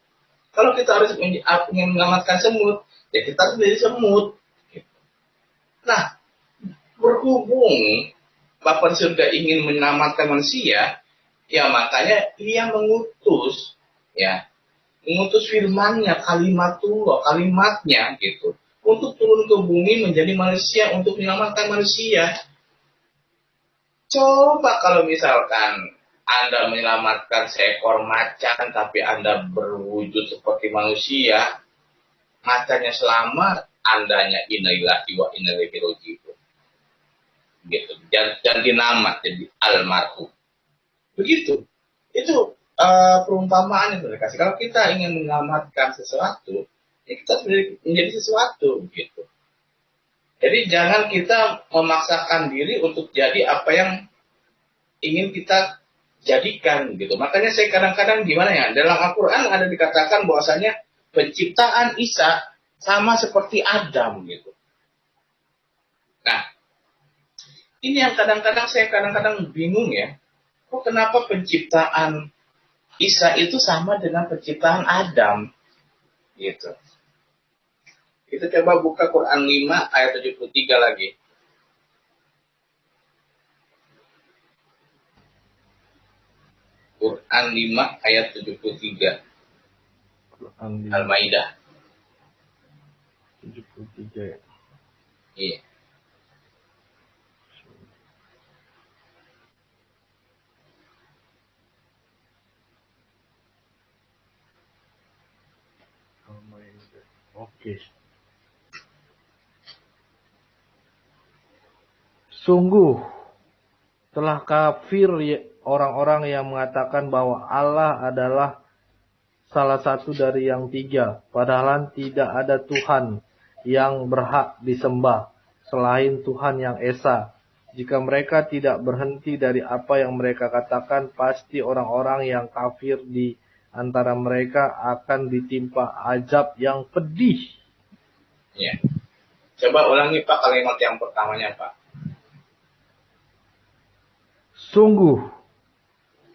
Kalau kita harus ingin menyelamatkan semut, ya kita harus menjadi semut. Gitu. Nah, berhubung Bapa di surga ingin menyelamatkan manusia, ya makanya Dia mengutus firman-Nya, kalimatnya gitu, untuk turun ke bumi menjadi manusia untuk menyelamatkan manusia. Coba kalau misalkan Anda menyelamatkan seekor macan tapi Anda berwujud seperti manusia, macannya selamat, Andanya innalillahi wa inna ilaihi raji'un. Gitu. Ganti nama jadi almarhum. Begitu. Itu perumpamaan yang dikasih. Kalau kita ingin menyelamatkan sesuatu, ya kita menjadi sesuatu gitu. Jadi jangan kita memaksakan diri untuk jadi apa yang ingin kita jadikan gitu. Makanya saya kadang-kadang gimana ya, dalam Al-Quran ada dikatakan bahwasanya penciptaan Isa sama seperti Adam gitu. Nah, ini yang kadang-kadang saya bingung ya. Kok kenapa penciptaan Isa itu sama dengan penciptaan Adam? Gitu. Kita coba buka Quran 5 ayat 73 lagi. Quran 5 ayat 73. Al-Maidah. 73 ya. Iya. Oke. Sungguh telah kafir orang-orang yang mengatakan bahwa Allah adalah salah satu dari yang tiga, padahal tidak ada Tuhan yang berhak disembah selain Tuhan yang Esa. Jika mereka tidak berhenti dari apa yang mereka katakan, pasti orang-orang yang kafir di antara mereka akan ditimpa azab yang pedih. Ya. Coba ulangi Pak kalimat yang pertamanya Pak. Sungguh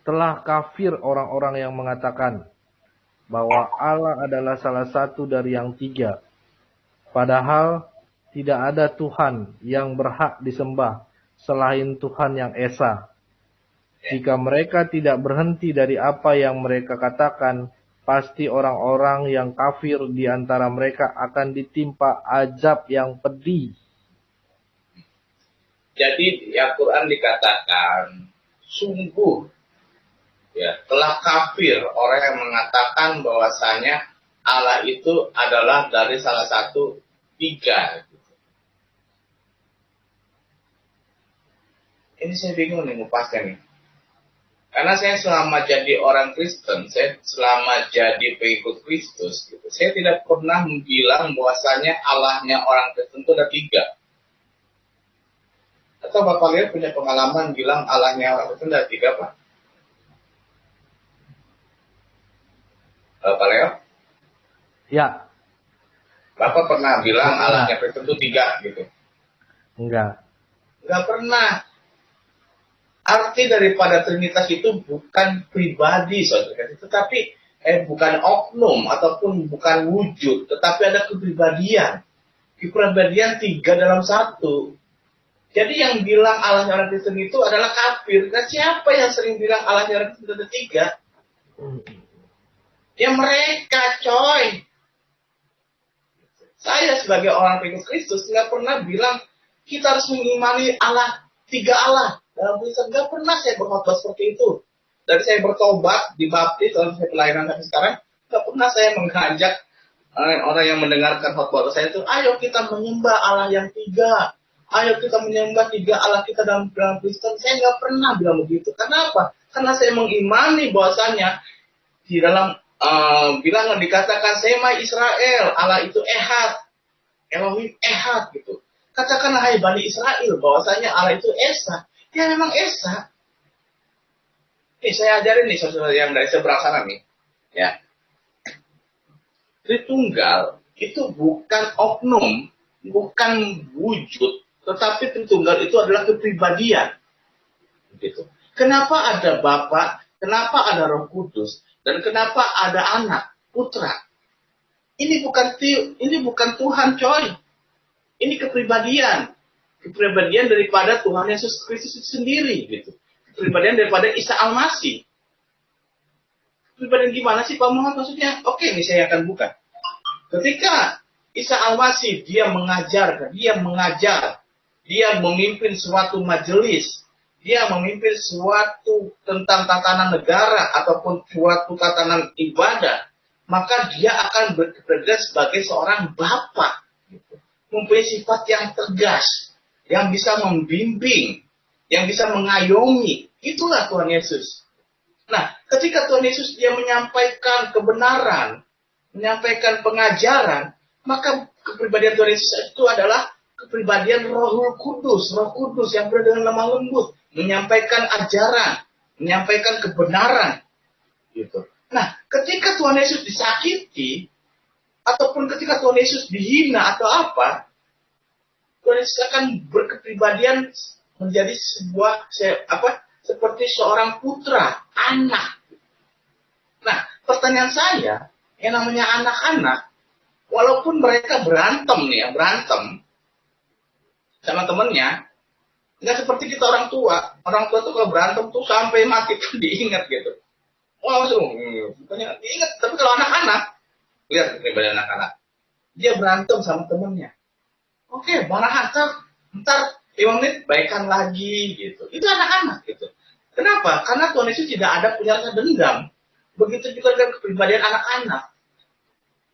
telah kafir orang-orang yang mengatakan bahwa Allah adalah salah satu dari yang tiga, padahal tidak ada Tuhan yang berhak disembah selain Tuhan yang Esa. Jika mereka tidak berhenti dari apa yang mereka katakan, pasti orang-orang yang kafir di antara mereka akan ditimpa azab yang pedih. Jadi di Al-Quran dikatakan, sungguh ya, telah kafir orang yang mengatakan bahwasanya Allah itu adalah dari salah satu tiga. Ini saya bingung nih ngupasnya nih. Karena saya selama jadi orang Kristen, saya selama jadi pengikut Kristus, gitu, saya tidak pernah bilang bahwasanya Allahnya orang Kristen itu ada tiga. Atau Bapak Leo punya pengalaman bilang Allahnya orang Kristen ada tiga, Pak? Bapak Leo? Ya. Bapak pernah bilang Allahnya Kristen itu tiga, gitu? Enggak. Enggak pernah. Arti daripada Trinitas itu bukan pribadi, saudara, tetapi bukan oknum ataupun bukan wujud, tetapi ada kepribadian. Kepribadian tiga dalam satu. Jadi yang bilang Allahnya orang Kristen itu adalah kafir. Nah, siapa yang sering bilang Allahnya orang Kristen ada tiga? Ya mereka, coy. Saya sebagai orang pengikut Kristus nggak pernah bilang kita harus mengimani Allah, tiga Allah. Dalam Kristen nggak pernah saya berkhotbah seperti itu. Dari saya bertobat, dibaptis, dalam saya pelayanan sampai sekarang, nggak pernah saya mengajak orang yang mendengarkan khotbah saya itu, ayo kita menyembah Allah yang tiga. ayo kita menyembah 3 Allah kita dalam Kristen. Saya nggak pernah bilang begitu. Karena apa? Karena saya mengimani bahwasanya di dalam bilangan dikatakan Sema Israel, Allah itu Ehad, Elohim Ehad gitu. Katakanlah hai Bani Israel bahwasanya Allah itu Esa. Ya memang Esa. Nih saya ajarin nih saudara yang dari seberang sana nih. Ya. Tritunggal itu bukan oknum, bukan wujud, tetapi Tritunggal itu adalah kepribadian. Gitu. Kenapa ada Bapa, kenapa ada Roh Kudus, dan kenapa ada Anak, Putra? Ini bukan Tuhan, coy. Ini kepribadian. Kepribadian daripada Tuhan Yesus Kristus itu sendiri, gitu. Kepribadian daripada Isa Al-Masih. Kepribadian gimana sih Pak Muhammad maksudnya? Oke, ini saya akan buka. Ketika Isa Al-Masih dia mengajar, dia memimpin suatu majelis, dia memimpin suatu tentang tatanan negara ataupun suatu tatanan ibadah, maka dia akan bekerja sebagai seorang bapa, gitu. Mempunyai sifat yang tegas, yang bisa membimbing, yang bisa mengayomi. Itulah Tuhan Yesus. Nah, ketika Tuhan Yesus dia menyampaikan kebenaran, menyampaikan pengajaran, maka kepribadian Tuhan Yesus itu adalah kepribadian Roh Kudus yang berada dengan lemah lembut, menyampaikan ajaran, menyampaikan kebenaran, gitu. Nah, ketika Tuhan Yesus disakiti, ataupun ketika Tuhan Yesus dihina atau apa, Tuhan Yesus akan berkepribadian menjadi seperti seorang putra, anak. Nah, pertanyaan saya, yang namanya anak-anak, walaupun mereka berantem sama temennya, nggak seperti kita orang tua. Orang tua tuh kalau berantem tuh sampai mati tuh diingat gitu. Wah, langsung bukannya diingat. Tapi kalau anak-anak, lihat kepribadian anak-anak, dia berantem sama temennya. Oke, marahan, ntar 5 menit baikan lagi gitu. Itu anak-anak gitu. Kenapa? Karena Tuhan Yesus tidak ada punya rasa dendam. Begitu juga dengan kepribadian anak-anak.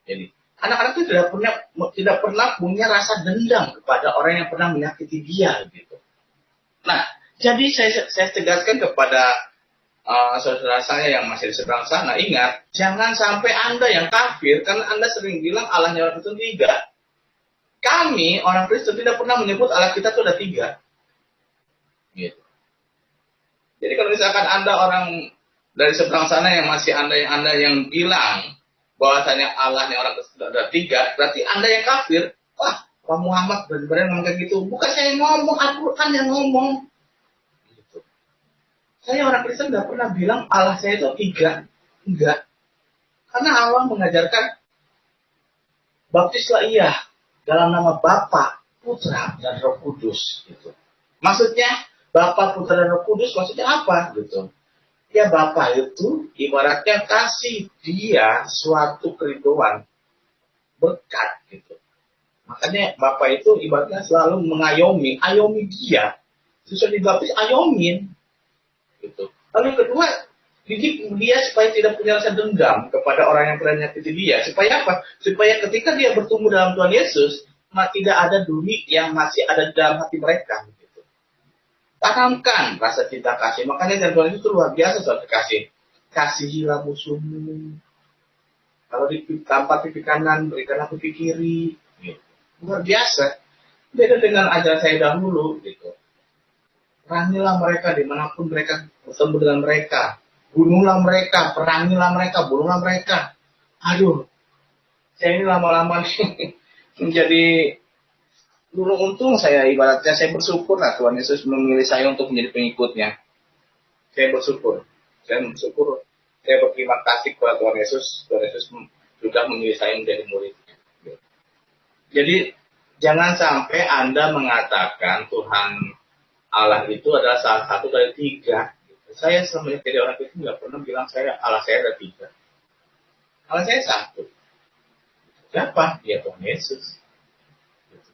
Jadi anak-anak itu tidak pernah punya rasa dendam kepada orang yang pernah menyakiti dia gitu. Nah, jadi saya tegaskan kepada saudara saya yang masih di seberang sana, ingat, jangan sampai Anda yang kafir, karena Anda sering bilang Allahnya orang Kristen 3. Kami, orang Kristen, tidak pernah menyebut Allah kita itu ada 3. Gitu. Jadi kalau misalkan Anda orang dari seberang sana yang masih Anda yang bilang bahwasanya Allahnya orang Kristen ada 3, berarti Anda yang kafir. Wah, Pak Muhammad benar-benar ngomong kayak gitu. Bukan saya yang ngomong, Al-Quran yang ngomong. Gitu. Saya orang Kristen tidak pernah bilang Allah saya itu 3. Enggak. Karena Allah mengajarkan baptislah ia dalam nama Bapa, Putra, dan Roh Kudus. Gitu. Maksudnya, Bapa, Putra, dan Roh Kudus maksudnya apa? Gitu. Ya Bapa itu ibaratnya kasih dia suatu keriduan, berkat gitu. Makanya Bapa itu ibaratnya selalu ayomi dia. Sesuai dibaptis, ayomin. Gitu. Lalu yang kedua, didik dia supaya tidak punya rasa dendam kepada orang yang pernah menyakiti dia. Supaya apa? Supaya ketika dia bertumbuh dalam Tuhan Yesus, tidak ada duri yang masih ada dalam hati mereka. Gitu. Tanamkan rasa cinta kasih. Makanya dan Tuhan itu luar biasa soal kasih. Kasihilah musuhmu. Kalau ditampar pipi kanan, berikanlah pipi kiri. Gitu. Luar biasa. Beda dengan ajaran saya dahulu. Gitu. Perangilah mereka dimanapun mereka bertemu dengan mereka. Bunuhlah mereka, perangilah mereka, bunuhlah mereka. Aduh, saya ini lama-lama menjadi, dulu untung saya ibaratnya, saya bersyukur lah Tuhan Yesus memilih saya untuk menjadi pengikutnya. Saya bersyukur, saya berterima kasih kepada Tuhan Yesus sudah memilih saya menjadi murid. Jadi, jangan sampai Anda mengatakan Tuhan Allah itu adalah salah satu dari 3. Saya selama jadi orang Kristen nggak pernah bilang Allah saya ada 3. Allah saya 1. Siapa? Ya Tuhan Yesus.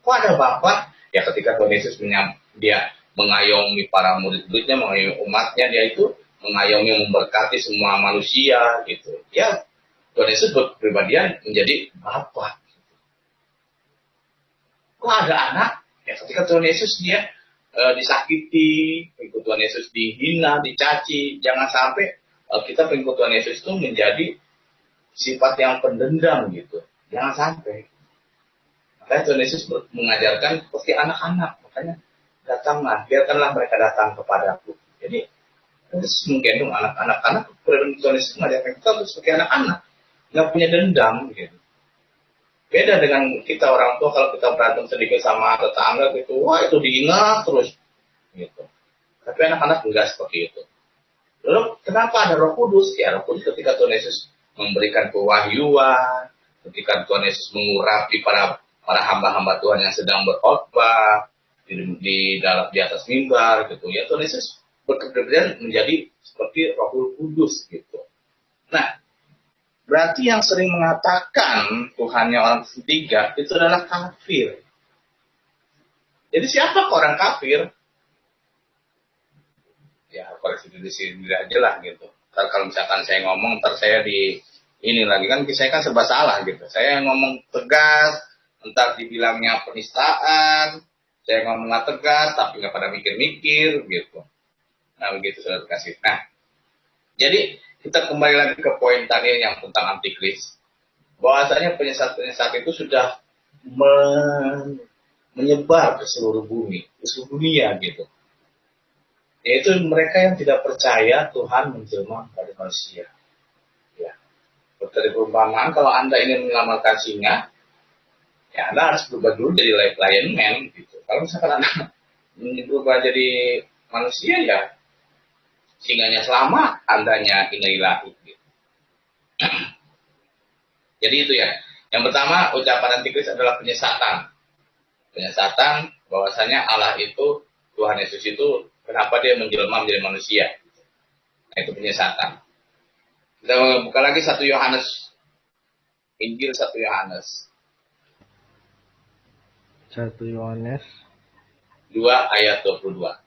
Kok ada Bapa? Ya ketika Tuhan Yesus dia mengayomi para murid-muridnya, mengayomi umatnya, dia itu mengayomi, memberkati semua manusia gitu. Ya Tuhan Yesus berpribadian menjadi Bapa. Kok ada anak? Ya ketika Tuhan Yesus dia disakiti, pengikut Tuhan Yesus dihina, dicaci, jangan sampai kita pengikut Tuhan Yesus itu menjadi sifat yang pendendam gitu. Jangan sampai. Makanya Tuhan Yesus mengajarkan seperti anak-anak. Makanya datanglah, biarkanlah mereka datang kepadaku. Jadi Yesus menggendong anak-anak. Karena Tuhan Yesus mengajarkan kita untuk seperti anak-anak. Nggak punya dendam gitu. Beda dengan kita orang tua, kalau kita berantem sedikit sama tetangga gitu, wah itu diingat terus gitu. Tapi anak-anak enggak seperti itu. Lalu kenapa ada Roh Kudus? Ya Roh Kudus ketika Tuhan Yesus memberikan kewahyuan, ketika Tuhan Yesus mengurapi para hamba-hamba Tuhan yang sedang berkhotbah di atas mimbar gitu. Ya Tuhan Yesus bekerja menjadi seperti Roh Kudus gitu. Nah, berarti yang sering mengatakan Tuhannya orang ketiga itu adalah kafir. Jadi siapa orang kafir? Ya koreksi di sini aja lah gitu. Ntar kalau misalkan saya ngomong, ntar saya di ini lagi kan saya kan serba salah gitu. Saya ngomong tegas, ntar dibilangnya penistaan. Saya ngomong nggak tegas, tapi nggak pada mikir-mikir gitu. Nah begitu saudara kasih. Nah, jadi kita kembali lagi ke poin tadi yang tentang antikris. Bahwasanya penyesat-penyesat itu sudah menyebar ke seluruh bumi, ke seluruh dunia gitu. Yaitu mereka yang tidak percaya Tuhan menjelma pada manusia. Ya. Seperti perumpamaan, kalau Anda ingin menyelamatkan singa, ya Anda harus berubah dulu jadi lion man gitu. Kalau misalkan Anda berubah jadi manusia, ya singanya selamat, andanya inailahi. Gitu. Jadi itu ya. Yang pertama, ucapan antikris adalah penyesatan. Penyesatan bahwasanya Allah itu, Tuhan Yesus itu, kenapa dia menjelma menjadi manusia. Nah, itu penyesatan. Kita buka lagi 1 Yohanes. Injil 1 Yohanes. 1 Yohanes 2 ayat 22.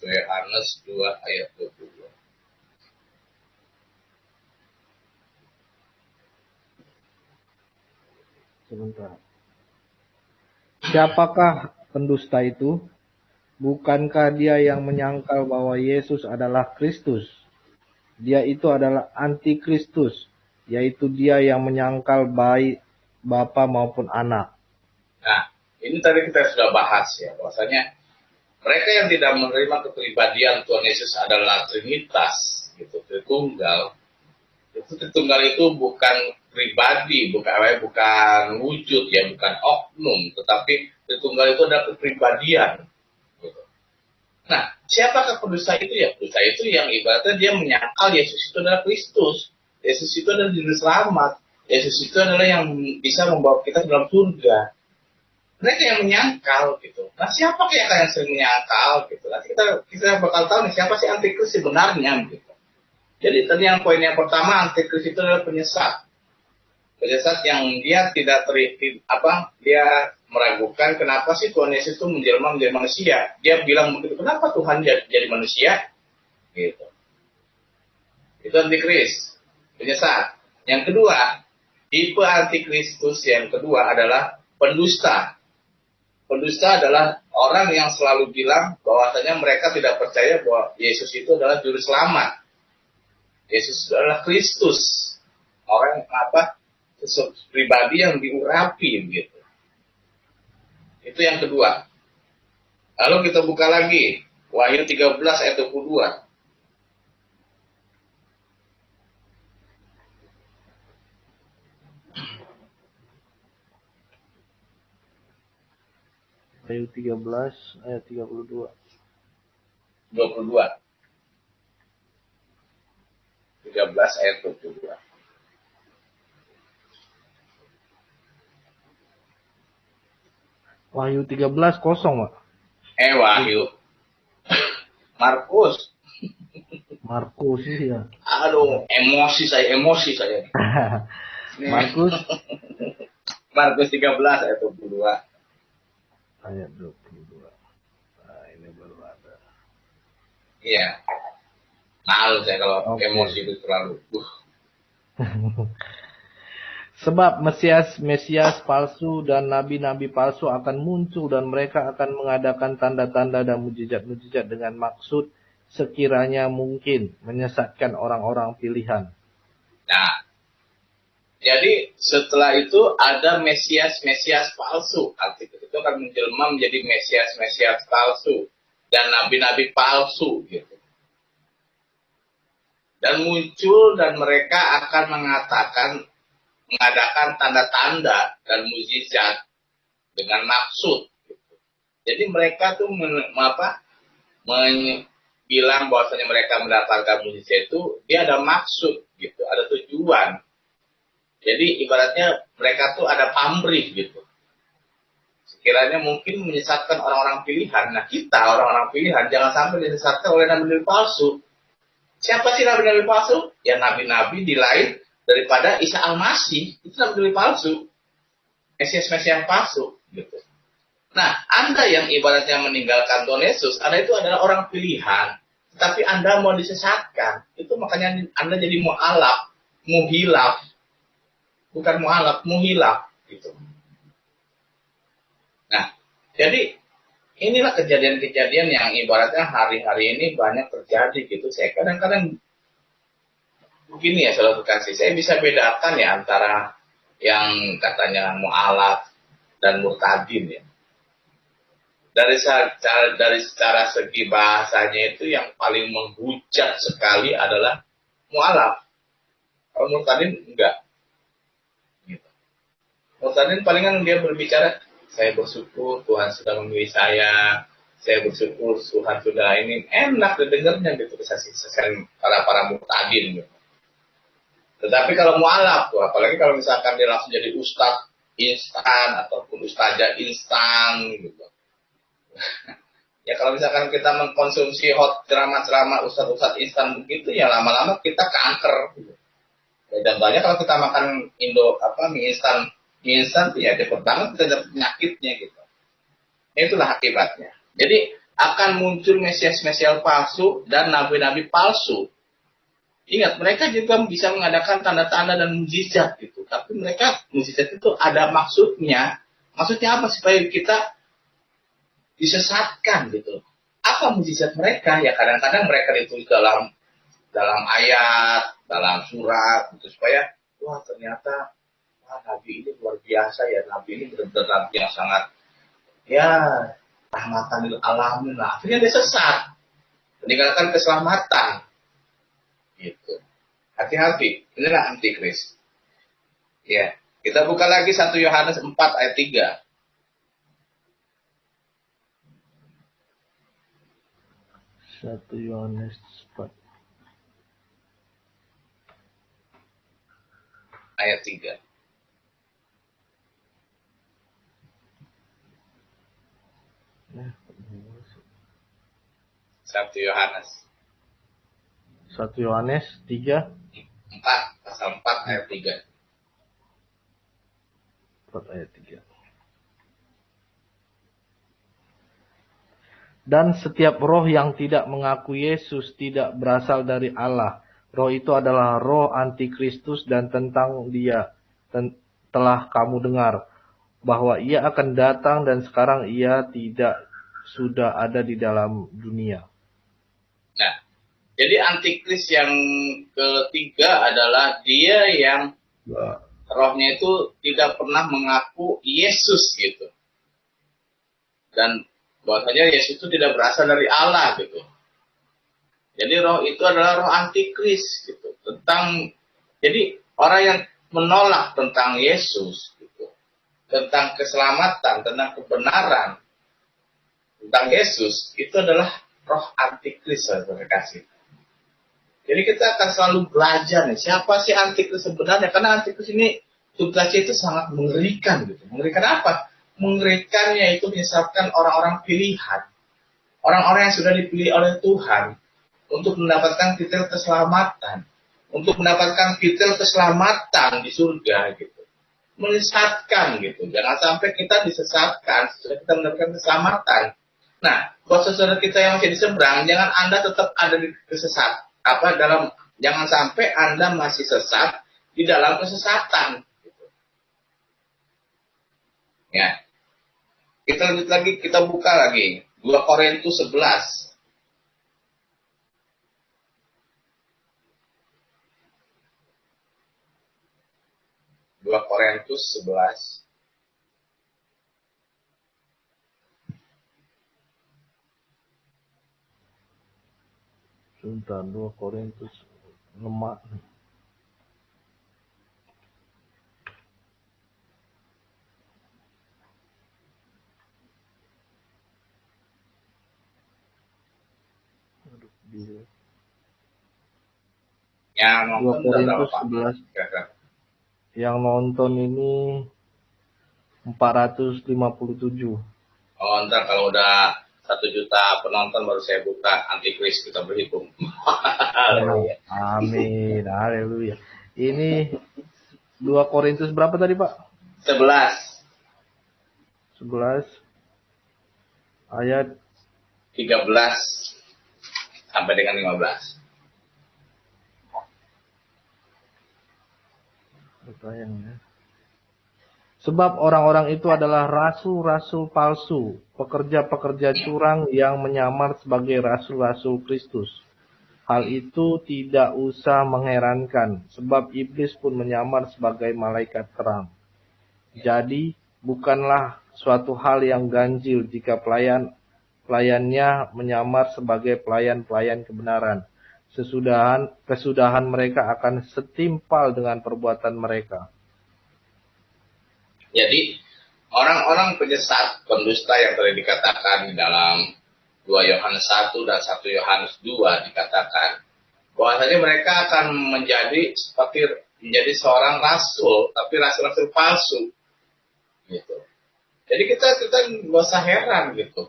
Yohanes 2 ayat 22. sebentar. Siapakah pendusta itu? Bukankah dia yang menyangkal bahwa Yesus adalah Kristus? Dia itu adalah antikristus, yaitu dia yang menyangkal baik Bapa maupun anak. Nah, ini tadi kita sudah bahas ya, bahwasanya mereka yang tidak menerima kepribadian Tuhan Yesus adalah Trinitas, gitu, Tritunggal. Tritunggal itu bukan pribadi, bukan wujud ya, bukan oknum, tetapi Tritunggal itu adalah kepribadian. Gitu. Nah, siapakah pendusta itu ya? Pendusta itu yang ibaratnya dia menyangkal Yesus itu adalah Kristus, Yesus itu adalah juru selamat, Yesus itu adalah yang bisa membawa kita ke dalam surga. Mereka yang menyangkal gitu. Nah, siapa yang sering menyangkal gitu? Nanti kita bakal tahu nih siapa sih antikris sebenarnya gitu. Jadi tadi yang poin yang pertama, antikris itu adalah penyesat. Penyesat yang dia tidak dia meragukan kenapa sih Tuhan Yesus itu menjelma menjadi manusia. Dia bilang begitu, kenapa Tuhan jadi manusia? Gitu. Itu antikris, penyesat. Yang kedua, tipe antikristus yang kedua adalah pendusta. Pendusta adalah orang yang selalu bilang bahwasanya mereka tidak percaya bahwa Yesus itu adalah juru selamat. Yesus adalah Kristus. Orang pribadi yang diurapi gitu. Itu yang kedua. Lalu kita buka lagi Wahyu 13 ayat 22. Wahyu 13 ayat 32. 22. 13 ayat 22. Wahyu 13 kosong, Pak. Wahyu. Markus. Markus ya. Aduh, emosi saya. Markus Markus 13 ayat 22. ayat 22. ini baru ada. Iya. Malu saya kalau emosi itu terlalu. Sebab Mesias palsu dan nabi-nabi palsu akan muncul dan mereka akan mengadakan tanda-tanda dan mujizat-mujizat dengan maksud sekiranya mungkin menyesatkan orang-orang pilihan. Nah, jadi setelah itu ada Mesias palsu. Artikel itu akan menjelma menjadi Mesias palsu dan nabi-nabi palsu gitu. Dan muncul dan mereka akan mengadakan tanda-tanda dan mujizat dengan maksud. Gitu. Jadi mereka tuh bilang bahwasanya mereka mendapatkan mujizat itu dia ada maksud gitu, ada tujuan. Jadi ibaratnya mereka tuh ada pamrih gitu. Sekiranya mungkin menyesatkan orang-orang pilihan. Nah kita orang-orang pilihan jangan sampai disesatkan oleh nabi-nabi palsu. Siapa sih nabi-nabi palsu? Ya nabi-nabi di lain daripada Isa Al-Masih. Itu nabi-nabi palsu. Mesias-mesias palsu gitu. Nah, Anda yang ibaratnya meninggalkan Tuhan Yesus, Anda itu adalah orang pilihan. Tapi Anda mau disesatkan. Itu makanya Anda jadi mu'alaf, muhilaf. Bukan mu'alaf, muhilaf gitu. Nah, jadi inilah kejadian-kejadian yang ibaratnya hari-hari ini banyak terjadi gitu. Saya kadang-kadang begini ya saudara kasih, saya bisa bedakan ya antara yang katanya mu'alaf dan murtadin ya. Dari secara segi bahasanya itu yang paling menghujat sekali adalah mu'alaf. Kalau murtadin enggak. Gitu. Murtadin palingan dia berbicara, saya bersyukur Tuhan sudah memilih saya bersyukur Tuhan sudah ini, enak didengarnya gitu kesaksian para murtadin gitu. Tetapi kalau mu'alaf tuh, apalagi kalau misalkan dia langsung jadi ustadz instan ataupun ustazah instan gitu. Ya kalau misalkan kita mengkonsumsi ceramah-ceramah ustadz instan begitu ya lama-lama kita kanker gitu. Ya, contohnya kalau kita makan mie instan ya cepet banget kita dapat penyakitnya gitu. Itulah akibatnya. Jadi akan muncul mesias-mesias palsu dan nabi-nabi palsu. Ingat, mereka juga bisa mengadakan tanda-tanda dan mujizat gitu. Tapi mereka mujizat itu ada maksudnya. Maksudnya apa? Supaya kita disesatkan gitu. Apa mujizat mereka? Ya kadang-kadang mereka ditulis dalam ayat, dalam surat gitu supaya wah ternyata nabi ini luar biasa ya, nabi ini benar-benar nabi yang sangat ya rahmatan lil alamin lah. Akhirnya dia sesat, meninggalkan keselamatan gitu. Hati-hati, inilah antikris. Ya, kita buka lagi 1 Yohanes 4 ayat 3. 1 Yohanes 4 ayat 3. Satu Yohanes 3 pasal 4 ayat 3. 4 ayat 3. Dan setiap roh yang tidak mengaku Yesus tidak berasal dari Allah. Roh itu adalah roh antikristus dan tentang dia telah kamu dengar bahwa ia akan datang dan sekarang ia sudah ada di dalam dunia. Nah, jadi antikris yang ketiga adalah dia yang rohnya itu tidak pernah mengaku Yesus gitu. Dan bahwasanya Yesus itu tidak berasal dari Allah gitu. Jadi roh itu adalah roh antikris gitu. Jadi orang yang menolak tentang Yesus gitu, tentang keselamatan, tentang kebenaran, tentang Yesus, itu adalah roh antikris saudara kasih. Jadi kita akan selalu belajar nih, siapa sih antikris sebenarnya? Karena antikris ini tugasnya itu sangat mengerikan gitu. Mengerikan apa? Mengerikan yaitu menyesatkan orang-orang pilihan. Orang-orang yang sudah dipilih oleh Tuhan untuk mendapatkan titel keselamatan. Untuk mendapatkan titel keselamatan di surga gitu. Menyesatkan gitu. Jangan sampai kita disesatkan setelah kita mendapatkan keselamatan. Nah, buat saudara kita yang masih di seberang, jangan Anda tetap ada di jangan sampai Anda masih sesat di dalam kesesatan. Ya, kita lanjut lagi, kita buka lagi 2 Korintus 11. 2 Korintus 11. Sebentar, 2 Korintus lemak. Yang 2 nonton udah berapa, Korintus Pak? 11. Kira-kira. Yang nonton ini 457. Oh, ntar kalau udah 1 juta penonton baru saya buka Antikris, kita berhitung. Haleluya. Amin. Haleluya. Ini 2 Korintus berapa tadi, Pak? 11 ayat 13 sampai dengan 15. Pertanyaannya. Sebab orang-orang itu adalah rasul-rasul palsu, pekerja-pekerja curang yang menyamar sebagai rasul-rasul Kristus. Hal itu tidak usah mengherankan, sebab iblis pun menyamar sebagai malaikat terang. Jadi, bukanlah suatu hal yang ganjil jika pelayannya menyamar sebagai pelayan-pelayan kebenaran. Kesudahan mereka akan setimpal dengan perbuatan mereka. Jadi orang-orang penyesat, pendusta yang tadi dikatakan di dalam 2 Yohanes 1 dan 1 Yohanes 2 dikatakan bahwasanya mereka akan menjadi seorang rasul, tapi rasul-rasul palsu, gitu. Jadi kita nggak usah heran gitu.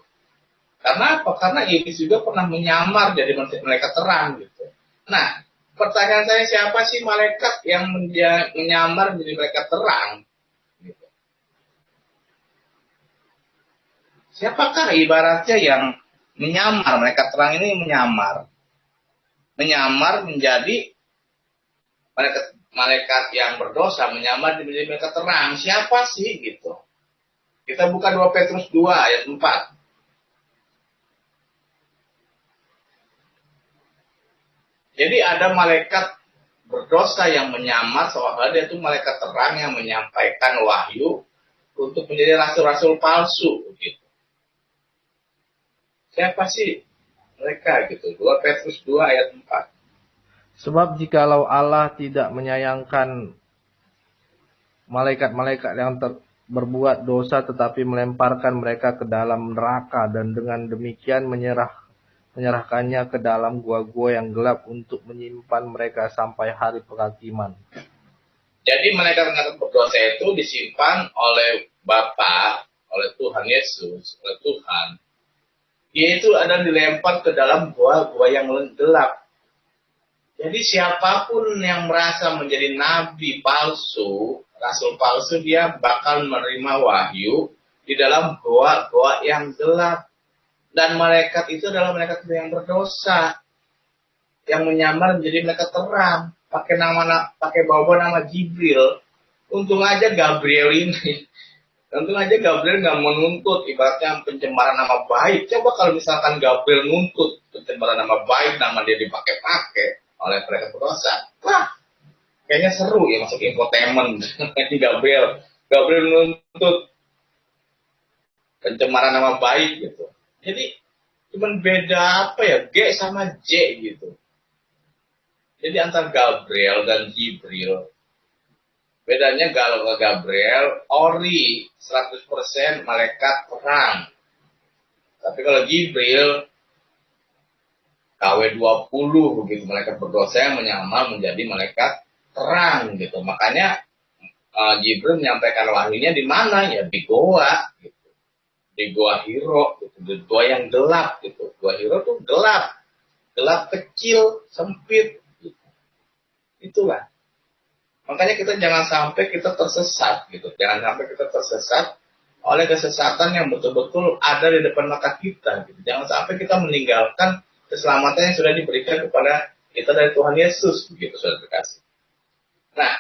Karena apa? Karena iblis juga pernah menyamar jadi malaikat terang gitu. Nah, pertanyaan saya, siapa sih malaikat yang menyamar menjadi malaikat terang? Gitu. Siapakah ibaratnya yang menyamar, malaikat terang ini menyamar menjadi malaikat yang berdosa, menyamar menjadi malaikat terang. Siapa sih gitu? Kita buka 2 Petrus 2 ayat 4. Jadi ada malaikat berdosa yang menyamar seolah dia itu malaikat terang yang menyampaikan wahyu untuk menjadi rasul-rasul palsu gitu. Siapa sih mereka gitu? 2 Petrus 2 ayat 4. Sebab jikalau Allah tidak menyayangkan malaikat-malaikat yang berbuat dosa tetapi melemparkan mereka ke dalam neraka dan dengan demikian menyerahkannya ke dalam gua-gua yang gelap untuk menyimpan mereka sampai hari penghakiman. Jadi malaikat-malaikat berdosa itu disimpan oleh Bapa, oleh Tuhan Yesus, oleh Tuhan. Dia itu ada dilempar ke dalam gua-gua yang gelap. Jadi siapapun yang merasa menjadi nabi palsu, rasul palsu, dia bakal menerima wahyu di dalam goa-goa yang gelap. Dan malaikat itu adalah malaikat yang berdosa, yang menyamar menjadi malaikat terang, pakai bawa nama Jibril. Untung aja Gabriel nggak menuntut, ibaratnya pencemaran nama baik. Coba kalau misalkan Gabriel nuntut pencemaran nama baik, nama dia dipakai-pakai oleh malaikat berdosa, wah, kayaknya seru ya masuk infotainment. Gabriel nuntut pencemaran nama baik gitu. Jadi cuman beda G sama J gitu. Jadi antara Gabriel dan Jibril, bedanya kalau Gabriel ori 100% malaikat terang. Tapi kalau Jibril KW20 begitu, malaikat berdosa yang menyamar menjadi malaikat terang gitu. Makanya Jibril menyampaikan wahyunya di mana? Ya di goa gitu. Di Goa Hiro gitu. Di goa yang gelap gitu. Goa Hiro tuh gelap. Gelap kecil, sempit gitu. Itulah. Makanya kita jangan sampai kita tersesat gitu. Jangan sampai kita tersesat oleh kesesatan yang betul-betul ada di depan mata kita. Gitu. Jangan sampai kita meninggalkan keselamatan yang sudah diberikan kepada kita dari Tuhan Yesus, begitu saudara terkasih. Nah,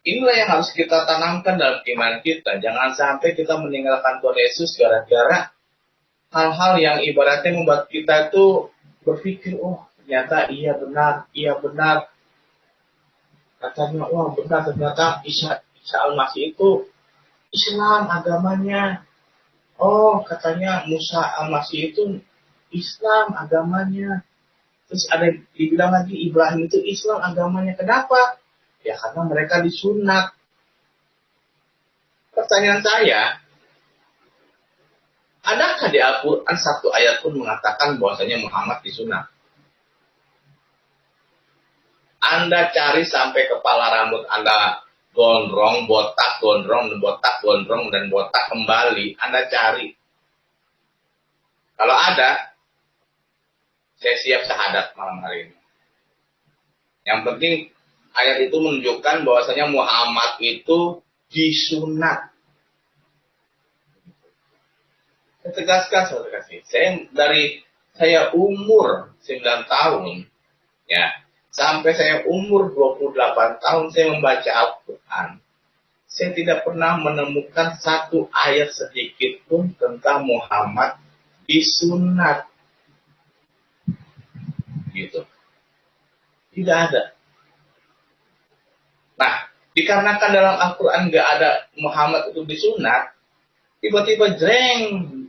inilah yang harus kita tanamkan dalam iman kita. Jangan sampai kita meninggalkan Tuhan Yesus gara-gara hal-hal yang ibaratnya membuat kita itu berpikir, oh ternyata iya benar. Katanya, wah benar, ternyata Isa Al-Masih itu Islam agamanya. Oh, katanya Musa Al-Masih itu Islam agamanya. Terus ada dibilang lagi Ibrahim itu Islam agamanya. Kenapa? Ya karena mereka disunat. Pertanyaan saya, adakah di Al-Quran satu ayat pun mengatakan bahwasanya Muhammad disunat? Anda cari sampai kepala rambut Anda gondrong, botak, dan botak kembali. Anda cari. Kalau ada, saya siap syahadat malam hari ini. Yang penting, ayat itu menunjukkan bahwasanya Muhammad itu disunat. Saya tegaskan, saudara kasih. Saya umur 9 tahun, ya, sampai saya umur 28 tahun saya membaca Al-Quran. Saya tidak pernah menemukan satu ayat sedikit pun tentang Muhammad disunat. Gitu. Tidak ada. Nah, dikarenakan dalam Al-Quran nggak ada Muhammad itu disunat, tiba-tiba jreng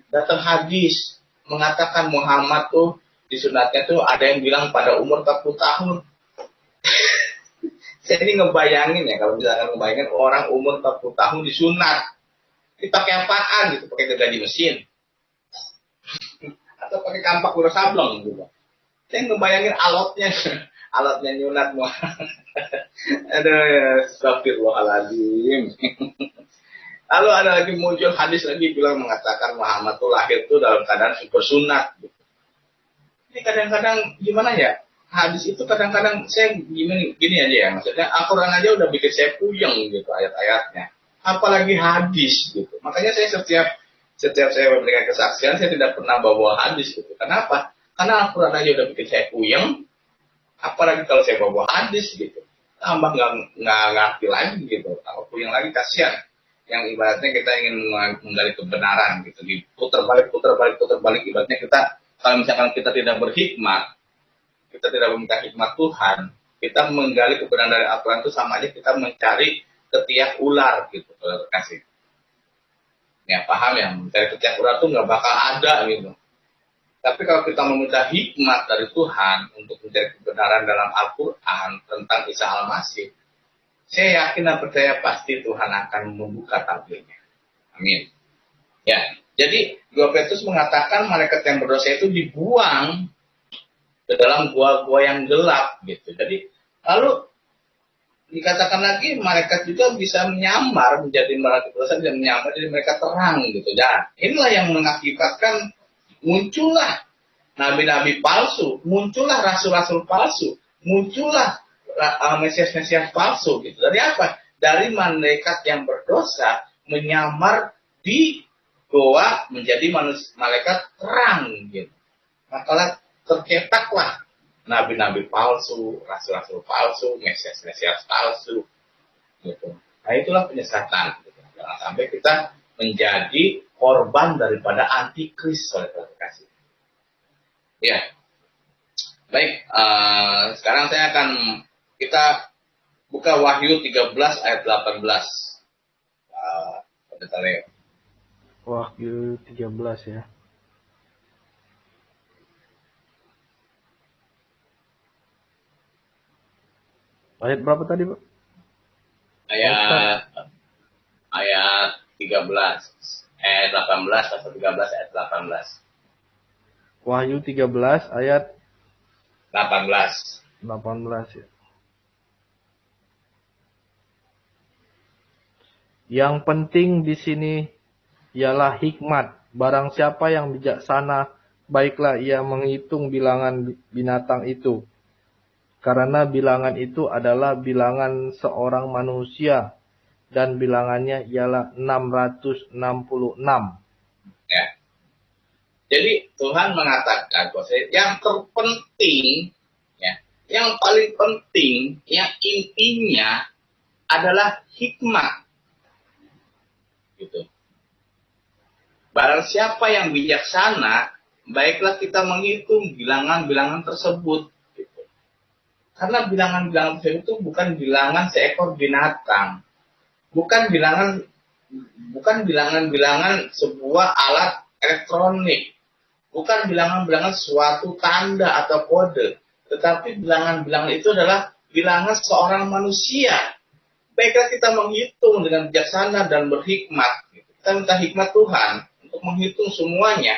datang hadis mengatakan Muhammad tuh disunatnya tuh ada yang bilang pada umur 40 tahun. Saya ini ngebayangin ya, kalau misalkan ngebayangin orang umur 40 tahun disunat. Dipakai apaan gitu? Pakai gergaji mesin. Atau pakai kampak gula sableng gitu. Saya ngebayangin alatnya nyunat Muhammad. Aduh, astagfirullahaladzim. Lalu ada lagi muncul hadis lagi bilang mengatakan Muhammad tuh lahir tuh dalam keadaan super sunat. Gitu. Ini kadang-kadang gimana ya? Hadis itu kadang-kadang saya gini aja ya, maksudnya Al-Quran aja udah bikin saya puyeng gitu ayat-ayatnya, apalagi hadis gitu. Makanya saya setiap saya memberikan kesaksian saya tidak pernah bawa hadis gitu. Kenapa? Karena Al-Quran aja udah bikin saya puyeng, apalagi kalau saya bawa hadis gitu, tambah nggak ngerti lagi gitu, tambah puyeng lagi, kasihan. Yang ibaratnya kita ingin menggali kebenaran gitu, diputar balik, ibaratnya kita kalau misalkan kita tidak berhikmat, kita tidak meminta hikmat Tuhan, kita menggali kebenaran dari Al-Quran itu sama aja kita mencari ketiak ular gitu, kalau terkasih. Ya paham ya, mencari ketiak ular itu nggak bakal ada gitu. Tapi kalau kita meminta hikmat dari Tuhan untuk mencari kebenaran dalam Al-Quran tentang Isa Al-Masih, saya yakin dan percaya pasti Tuhan akan membuka tabirnya. Amin. Ya, jadi 2 Petrus mengatakan malaikat yang berdosa itu dibuang ke dalam gua-gua yang gelap gitu. Jadi lalu dikatakan lagi malaikat juga bisa menyamar menjadi malaikat berdosa dan menyamar jadi mereka terang gitu. Dan inilah yang mengakibatkan muncullah nabi-nabi palsu, muncullah rasul-rasul palsu, muncullah mesias-mesias palsu gitu. Dari apa? Dari malaikat yang berdosa menyamar di goa menjadi malaikat terang gitu. Maka tercetaklah nabi-nabi palsu, rasul-rasul palsu, mesias-mesias palsu, gitu. Nah itulah penyesatan. Gitu. Jangan sampai kita menjadi korban daripada antikris oleh kasih. Ya, baik. Sekarang saya akan kita buka Wahyu 13 ayat 18. Wahyu 13 ya. Ayat berapa tadi, Pak? Ayat 13. Ayat 18, pasal 13 ayat 18. Wahyu 13 ayat 18 ya. Yang penting di sini ialah hikmat. Barang siapa yang bijaksana, baiklah ia menghitung bilangan binatang itu. Karena bilangan itu adalah bilangan seorang manusia dan bilangannya ialah 666. Ya. Jadi Tuhan mengatakan bahwa yang terpenting, ya, yang paling penting, yang intinya adalah hikmat. Gitu. Barang siapa yang bijaksana, baiklah kita menghitung bilangan-bilangan tersebut. Gitu. Karena bilangan-bilangan tersebut itu bukan bilangan seekor binatang, bukan bilangan-bilangan sebuah alat elektronik, bukan bilangan-bilangan suatu tanda atau kode, tetapi bilangan-bilangan itu adalah bilangan seorang manusia. Baiklah kita menghitung dengan bijaksana dan berhikmat. Kita minta hikmat Tuhan untuk menghitung semuanya,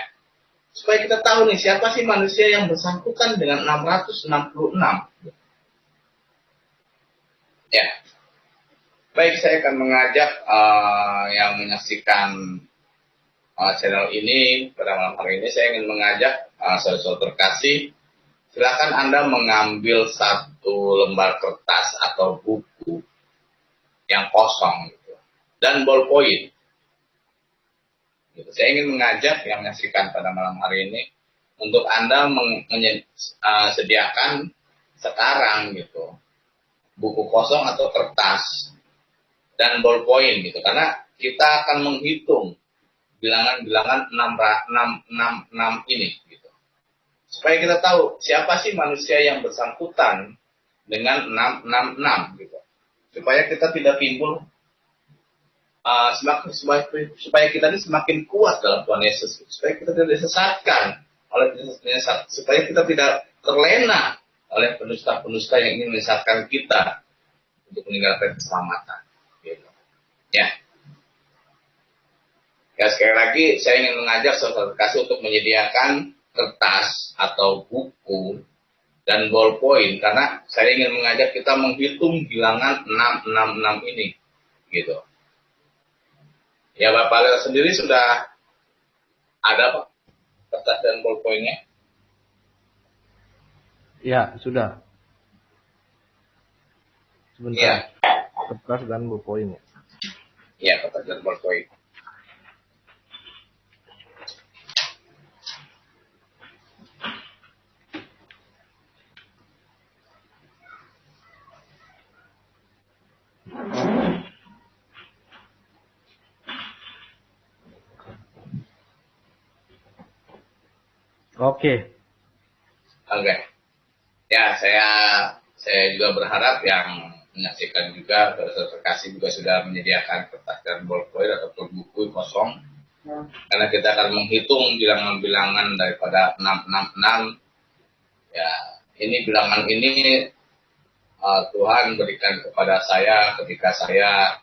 supaya kita tahu nih siapa sih manusia yang bersangkutan dengan 666. Ya, baik, saya akan mengajak yang menyaksikan channel ini pada malam hari ini. Saya ingin mengajak saudara-saudara terkasih, silakan Anda mengambil satu lembar kertas atau buku yang kosong gitu, dan ballpoint. Gitu. Saya ingin mengajak yang menyaksikan pada malam hari ini untuk Anda sediakan sekarang gitu buku kosong atau kertas dan ballpoint gitu, karena kita akan menghitung bilangan-bilangan 666 ini gitu. Supaya kita tahu siapa sih manusia yang bersangkutan dengan 666 gitu. Supaya kita tidak timbul supaya kita ini semakin kuat dalam Tuhan Yesus, supaya kita tidak disesatkan oleh penyesat, supaya kita tidak terlena oleh penusta-penusta yang ingin menyesatkan kita untuk meninggalkan keselamatan. Gitu. Ya, sekali lagi saya ingin mengajak saudara terkasih untuk menyediakan kertas atau buku dan ballpoint, karena saya ingin mengajak kita menghitung bilangan 666 ini, gitu. Ya, Bapak Leo sendiri sudah ada Pak kertas dan ballpointnya? Ya, sudah. Sebentar. Ya. Kertas dan ballpointnya. Ya, kertas dan ballpoint. Oke. Ya, saya juga berharap yang menyaksikan juga, saudara terkasih juga sudah menyediakan kertas dan ballpoint atau buku kosong. Karena kita akan menghitung bilangan-bilangan daripada 666. Ya, ini bilangan ini Tuhan berikan kepada saya ketika saya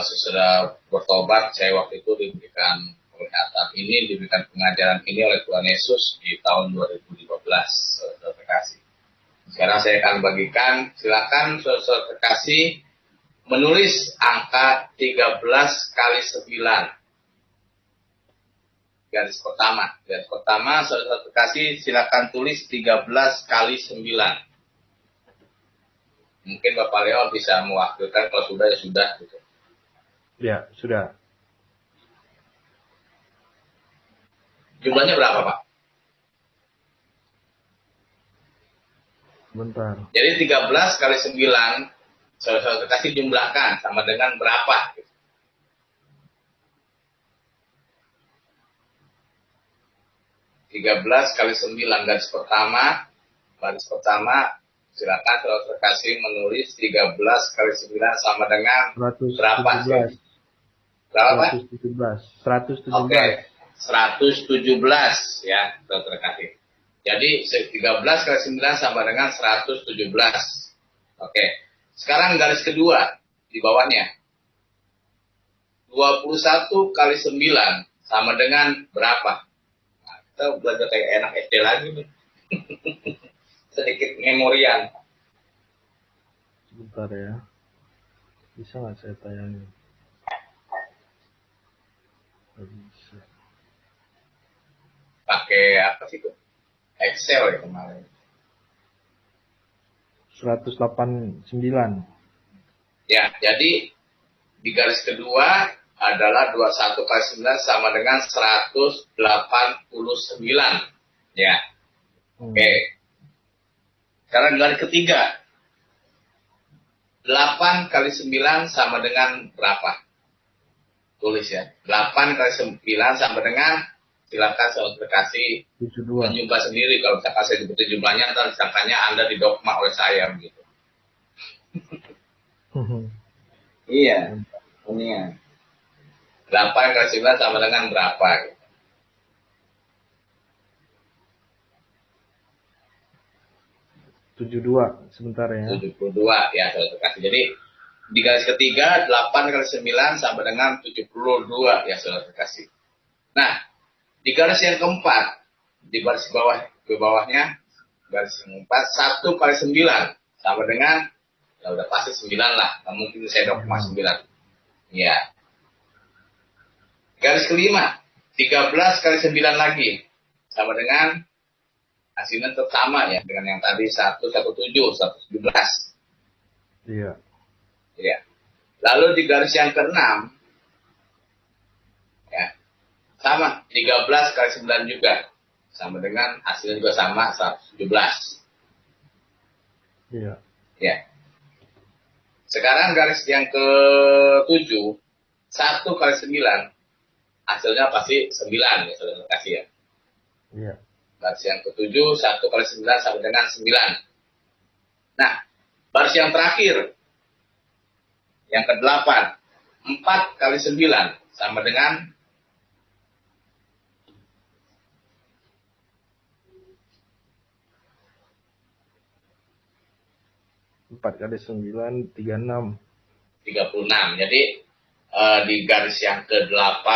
sesudah bertobat. Saya waktu itu diberikan penglihatan ini, diberikan pengajaran ini oleh Tuhan Yesus di tahun 2015, saudara terkasih. Sekarang saya akan bagikan, silakan saudara terkasih menulis angka 13 kali 9. Garis pertama saudara terkasih silakan tulis 13 kali 9. Mungkin Bapak Leo bisa mewakilkan, kalau sudah ya sudah gitu. Ya, sudah. Jumlahnya berapa, Pak? Bentar. Jadi 13 kali 9, saudara kasih jumlahkan sama dengan berapa? 13 kali 9, garis pertama, silakan saudara kasih menulis 13 kali 9 sama dengan 117. berapa? Berapa, Pak? 117. Oke, 117 ya, saudara kasih. Jadi 13 kali 9 sama dengan 117. Oke. Sekarang garis kedua di bawahnya. 21 kali 9 sama dengan berapa? Nah, kita belajar kayak enak SD lagi nih. Sedikit memorian. Sebentar ya. Bisa nggak saya tayangin? Nggak bisa. Pakai apa sih itu? Excel ya kemarin. 189. Ya, jadi di garis kedua adalah 21 kali 9 sama dengan 189. Ya. Oke. Sekarang di garis ketiga. 8 kali 9 sama dengan berapa? Tulis ya. 8 kali 9 sama dengan, silakan saudara kasih 72. menjumlah sendiri. Kalau misalkan saya sebutin jumlahnya, nanti disangkanya Anda didogma oleh saya begitu. Iya. Ini ya. 8 kali 9 sama dengan berapa? Gitu. 72 sebentar ya. 72 ya saudara kasih. Jadi di garis ketiga 8 kali 9 sama dengan 72 ya saudara kasih. Nah, di garis yang keempat, di baris bawah ke bawahnya garis yang keempat 1 kali 9 sama dengan, ya udah pasti 9 lah. Nah, mungkin saya dogma 9. Ya. Garis kelima 13 kali 9 lagi sama dengan, hasilnya tetap sama ya dengan yang tadi 117, 117. Iya. Ya. Lalu di garis yang keenam, ya, sama 13 kali 9 juga, sama dengan hasilnya juga sama 117. Iya. Ya. Sekarang garis yang ke-7, 1 kali 9, hasilnya pasti 9 ya saudara kasih ya. Iya. Baris yang ke-7, 1 kali 9 sama dengan 9. Nah, baris yang terakhir, yang ke-8, 4 kali 9 sama dengan 4 kali 9, 36. 36. Jadi, di garis yang ke-8,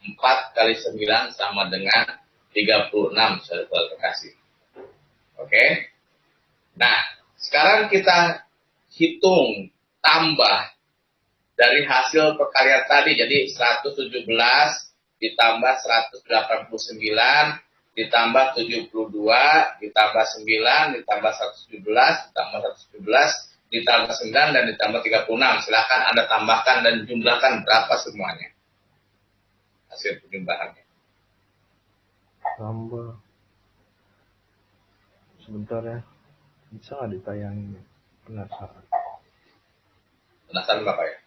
4 kali 9 sama dengan 36, saudara terkasih. Oke. Nah, sekarang kita hitung tambah dari hasil perkalian tadi. Jadi 117 ditambah 189 ditambah 72 ditambah 9 ditambah 117 ditambah 117 ditambah 9 dan ditambah 36. Silakan Anda tambahkan dan jumlahkan berapa semuanya hasil penjumlahannya. Tambah. Sebentar ya. Bisa nggak ditayangin? Penasaran. Penasaran Bapak ya?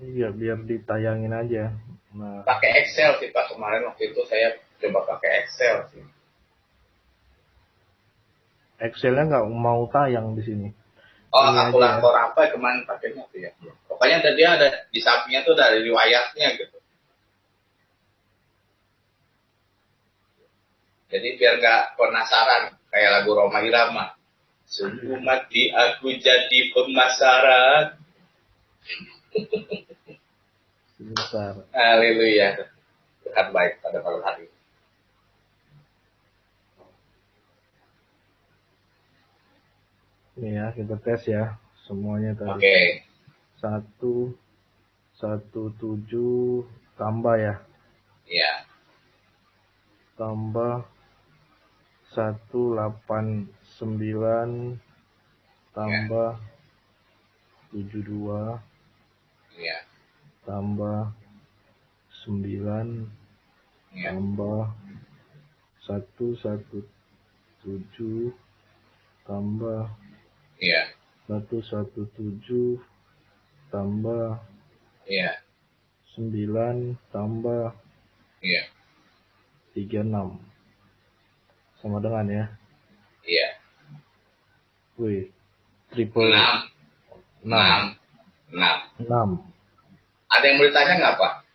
Iya, biar ditayangin aja. Nah, Pakai Excel sih Pak. Kemarin waktu itu saya coba pakai Excel sih. Excelnya nggak mau tayang di sini. Oh, Ini aja kalkulator apa ya kemarin pakainya tuh ya? Pokoknya tadi ada di sampingnya tuh dari riwayatnya gitu. Jadi biar nggak penasaran kayak lagu Roma Irama. Sungguh mati aku jadi pemasaran. Sebentar. Haleluya. Tuhan baik pada malam hari. Ini ya, kita tes ya. Semuanya tadi. Oke. 117 tambah ya. Iya. Tambah 189 tambah 72 Iya. tambah 9 Iya. tambah 117 tambah Iya. 117 tambah Iya. 9 tambah Iya. 36 sama dengan ya. Iya. Wih, triple 6. 6. Ada yang mau ditanya nggak Pak?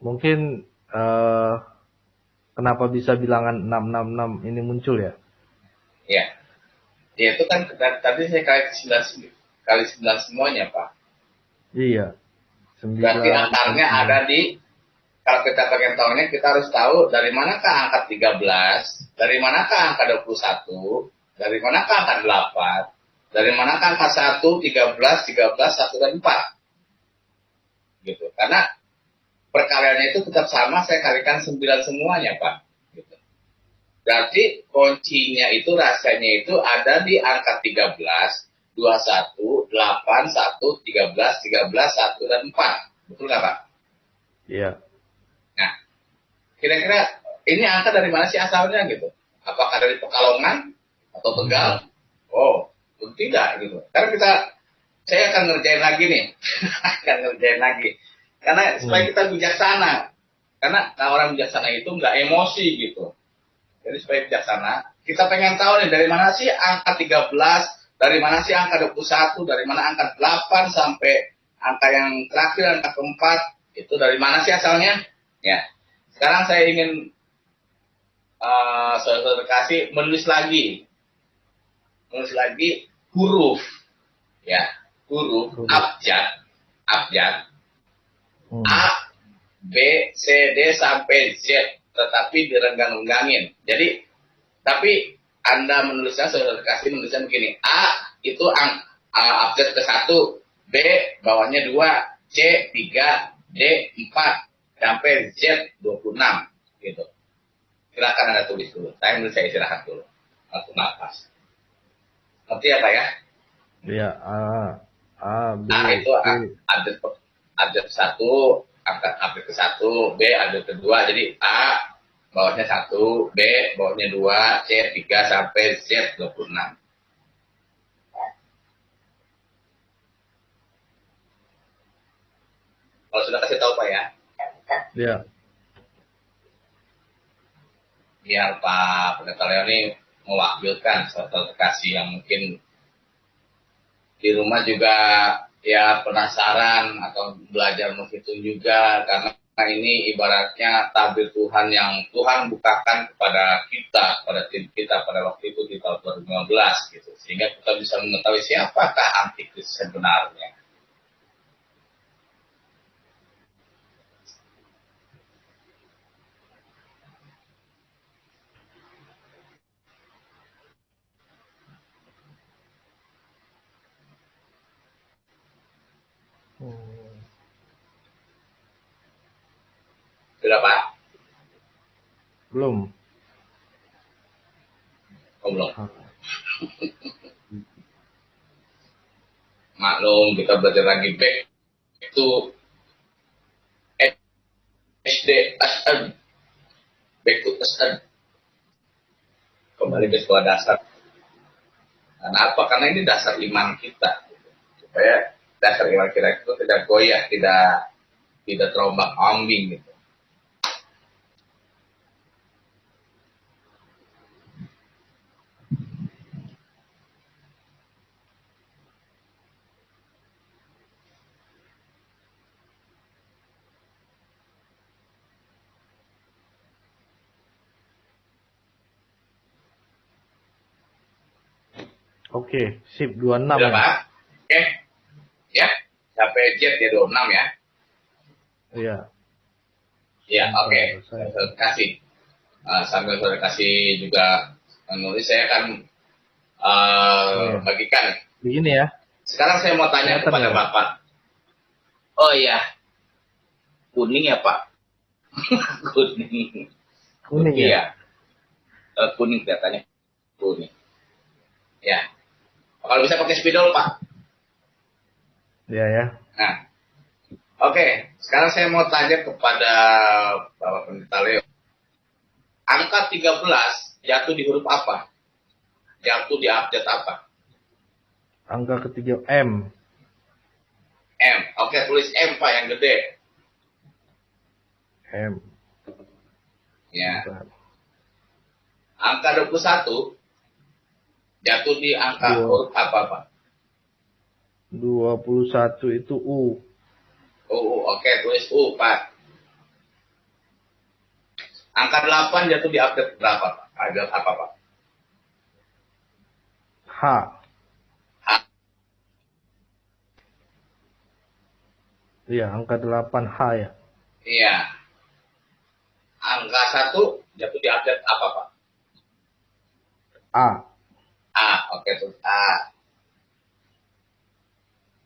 Mungkin kenapa bisa bilangan 666 ini muncul ya? Iya. Ya itu kan tadi saya kali 9 semuanya Pak. Iya. 9. Berarti akarnya ada di, kalau kita pengen tahunya kita harus tahu dari manakah angka 13, dari manakah angka 21, dari manakah angka 8, dari manakah angka 1, 13, 1 dan 4. Gitu. Karena perkaliannya itu tetap sama, saya kalikan 9 semuanya Pak. Gitu. Berarti kuncinya itu rasanya itu ada di angka 13, 21, 8, 1, 13, 13, 1, dan 4. Betul nggak Pak? Iya. Nah, kira-kira ini angka dari mana sih asalnya gitu? Apakah dari Pekalongan atau Tegal? Oh, tidak gitu. Karena saya akan ngerjain lagi nih. Akan ngerjain lagi. Karena supaya kita bijaksana. Karena orang bijaksana itu nggak emosi gitu. Jadi supaya bijaksana, kita pengen tahu nih dari mana sih angka 13, dari mana sih angka 21, dari mana angka 8 sampai angka yang terakhir, angka keempat, itu dari mana sih asalnya? Ya. Sekarang saya ingin saudara kasih menulis lagi huruf, ya, huruf abjad, A, B, C, D sampai Z, tetapi direnggang-renggangin. Jadi, tapi Anda menulisnya, saudara kasih menulisnya begini, A itu abjad ke-1, B bawahnya 2, C 3, D 4, sampai Z 26, gitu. Silakan Anda tulis dulu. Saya istirahat dulu. Langsung nafas. Ngerti ya Pak ya? Iya, A, B, itu abjad 1, abjad ke-1, B abjad kedua. Jadi A bawahnya 1, B bawahnya 2, C 3 sampai Z 26. Kalau sudah kasih tahu Pak ya? Iya. Biar Pak Pendeta Leoni mewakilkan serta kasih yang mungkin di rumah juga ya penasaran atau belajar menghitung juga, karena ini ibaratnya tabir Tuhan yang Tuhan bukakan kepada kita, pada tim kita pada waktu itu di tahun 2015 gitu, sehingga kita bisa mengetahui siapakah antikris sebenarnya. Sudah Pak? Belum. Oh, belum. Maklum, kita belajar lagi back to SD SN, back to SN, kembali ke sekolah dasar. Karena apa? Karena ini dasar iman kita, supaya dasar iman kita itu tidak goyah, tidak terombang ambing gitu. Oke, sip 26 Sudah ya. Pak? Oke. Ya, sampai Z ya 26 ya. Iya. Ya, oke. Terima kasih. Sambil saya kasih juga menulis, saya akan bagikan. Begini ya. Sekarang saya mau tanya kepada Bapak. Oh iya, kuning ya Pak? Kuning. Kuning ya? Kuning kelihatannya. Kuning. Ya. Kalau bisa pakai spidol Pak. Iya ya. Nah, oke. Sekarang saya mau tanya kepada Bapak Pendeta Leo. Angka 13 jatuh di huruf apa? Jatuh di abjad apa? Angka ketiga M. M. Oke, tulis M Pak yang gede. M. Ya. Angka 21 jatuh di angka huruf apa Pak? 21 itu U. Oke, tulis U Pak. Angka 8 jatuh di abjad berapa Pak? Abjad apa Pak? H. Iya, angka 8 H ya. Iya. Angka 1 jatuh di abjad apa Pak? A. Oke, tulis A.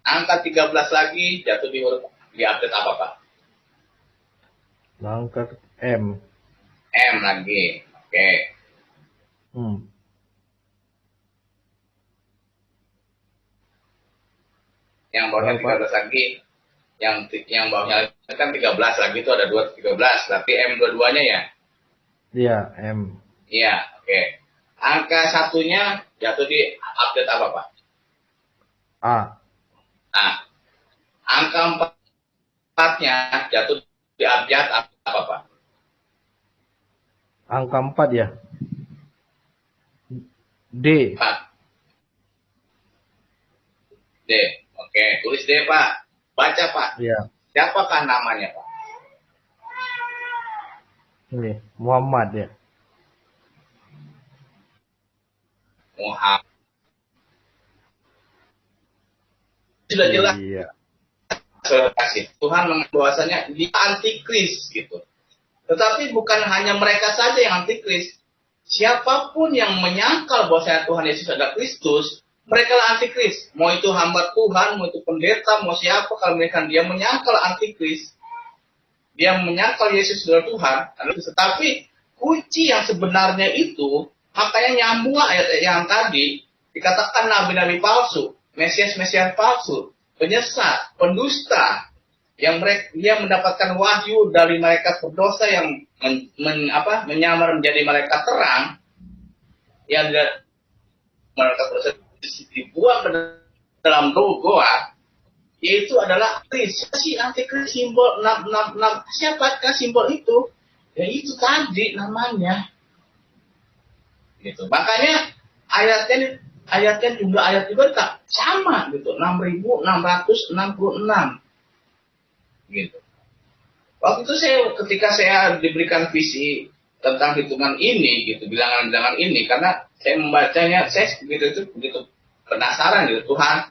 Angka 13 lagi jatuh di abjad apa Pak? Angka M. M lagi. Oke. Hmm. Yang bawahnya Berapa? 13 lagi, yang bawahnya kan 13 lagi itu ada 13, berarti M dua-duanya ya? Iya, M. Iya, oke. Angka satunya jatuh di update apa, Pak? A. Nah, angka empatnya jatuh di update apa, Pak? Angka 4 ya. D. 4. D. Oke, tulis D, Pak. Baca, Pak. Iya. Siapakah namanya, Pak? Ini Muhammad ya. Muhammad. Sudah jelas Iya. kasih. Tuhan mengatakan bahwasanya dia antikris gitu. Tetapi bukan hanya mereka saja yang antikris. Siapapun yang menyangkal bahwasanya Tuhan Yesus adalah Kristus, mereka lah antikris. Mau itu hamba Tuhan, mau itu pendeta, mau siapa, kalau mereka dia menyangkal antikris, dia menyangkal Yesus adalah Tuhan. Tetapi kunci yang sebenarnya itu, makanya nyambung ayat yang tadi, dikatakan nabi-nabi palsu, mesias-mesias palsu, penyesat, pendusta, yang dia mendapatkan wahyu dari malaikat berdosa yang menyamar menjadi malaikat terang, yang malaikat berdosa dibuang ke dalam goa, yaitu adalah antikris simbol 666. Siapakah simbol itu? Ya itu tadi namanya. Gitu. Makanya ayatnya jumlah ayat juga tak sama gitu, 6.666. Gitu. Waktu itu ketika saya diberikan visi tentang hitungan ini, gitu, bilangan-bilangan ini, karena saya membacanya, saya begitu penasaran gitu, Tuhan,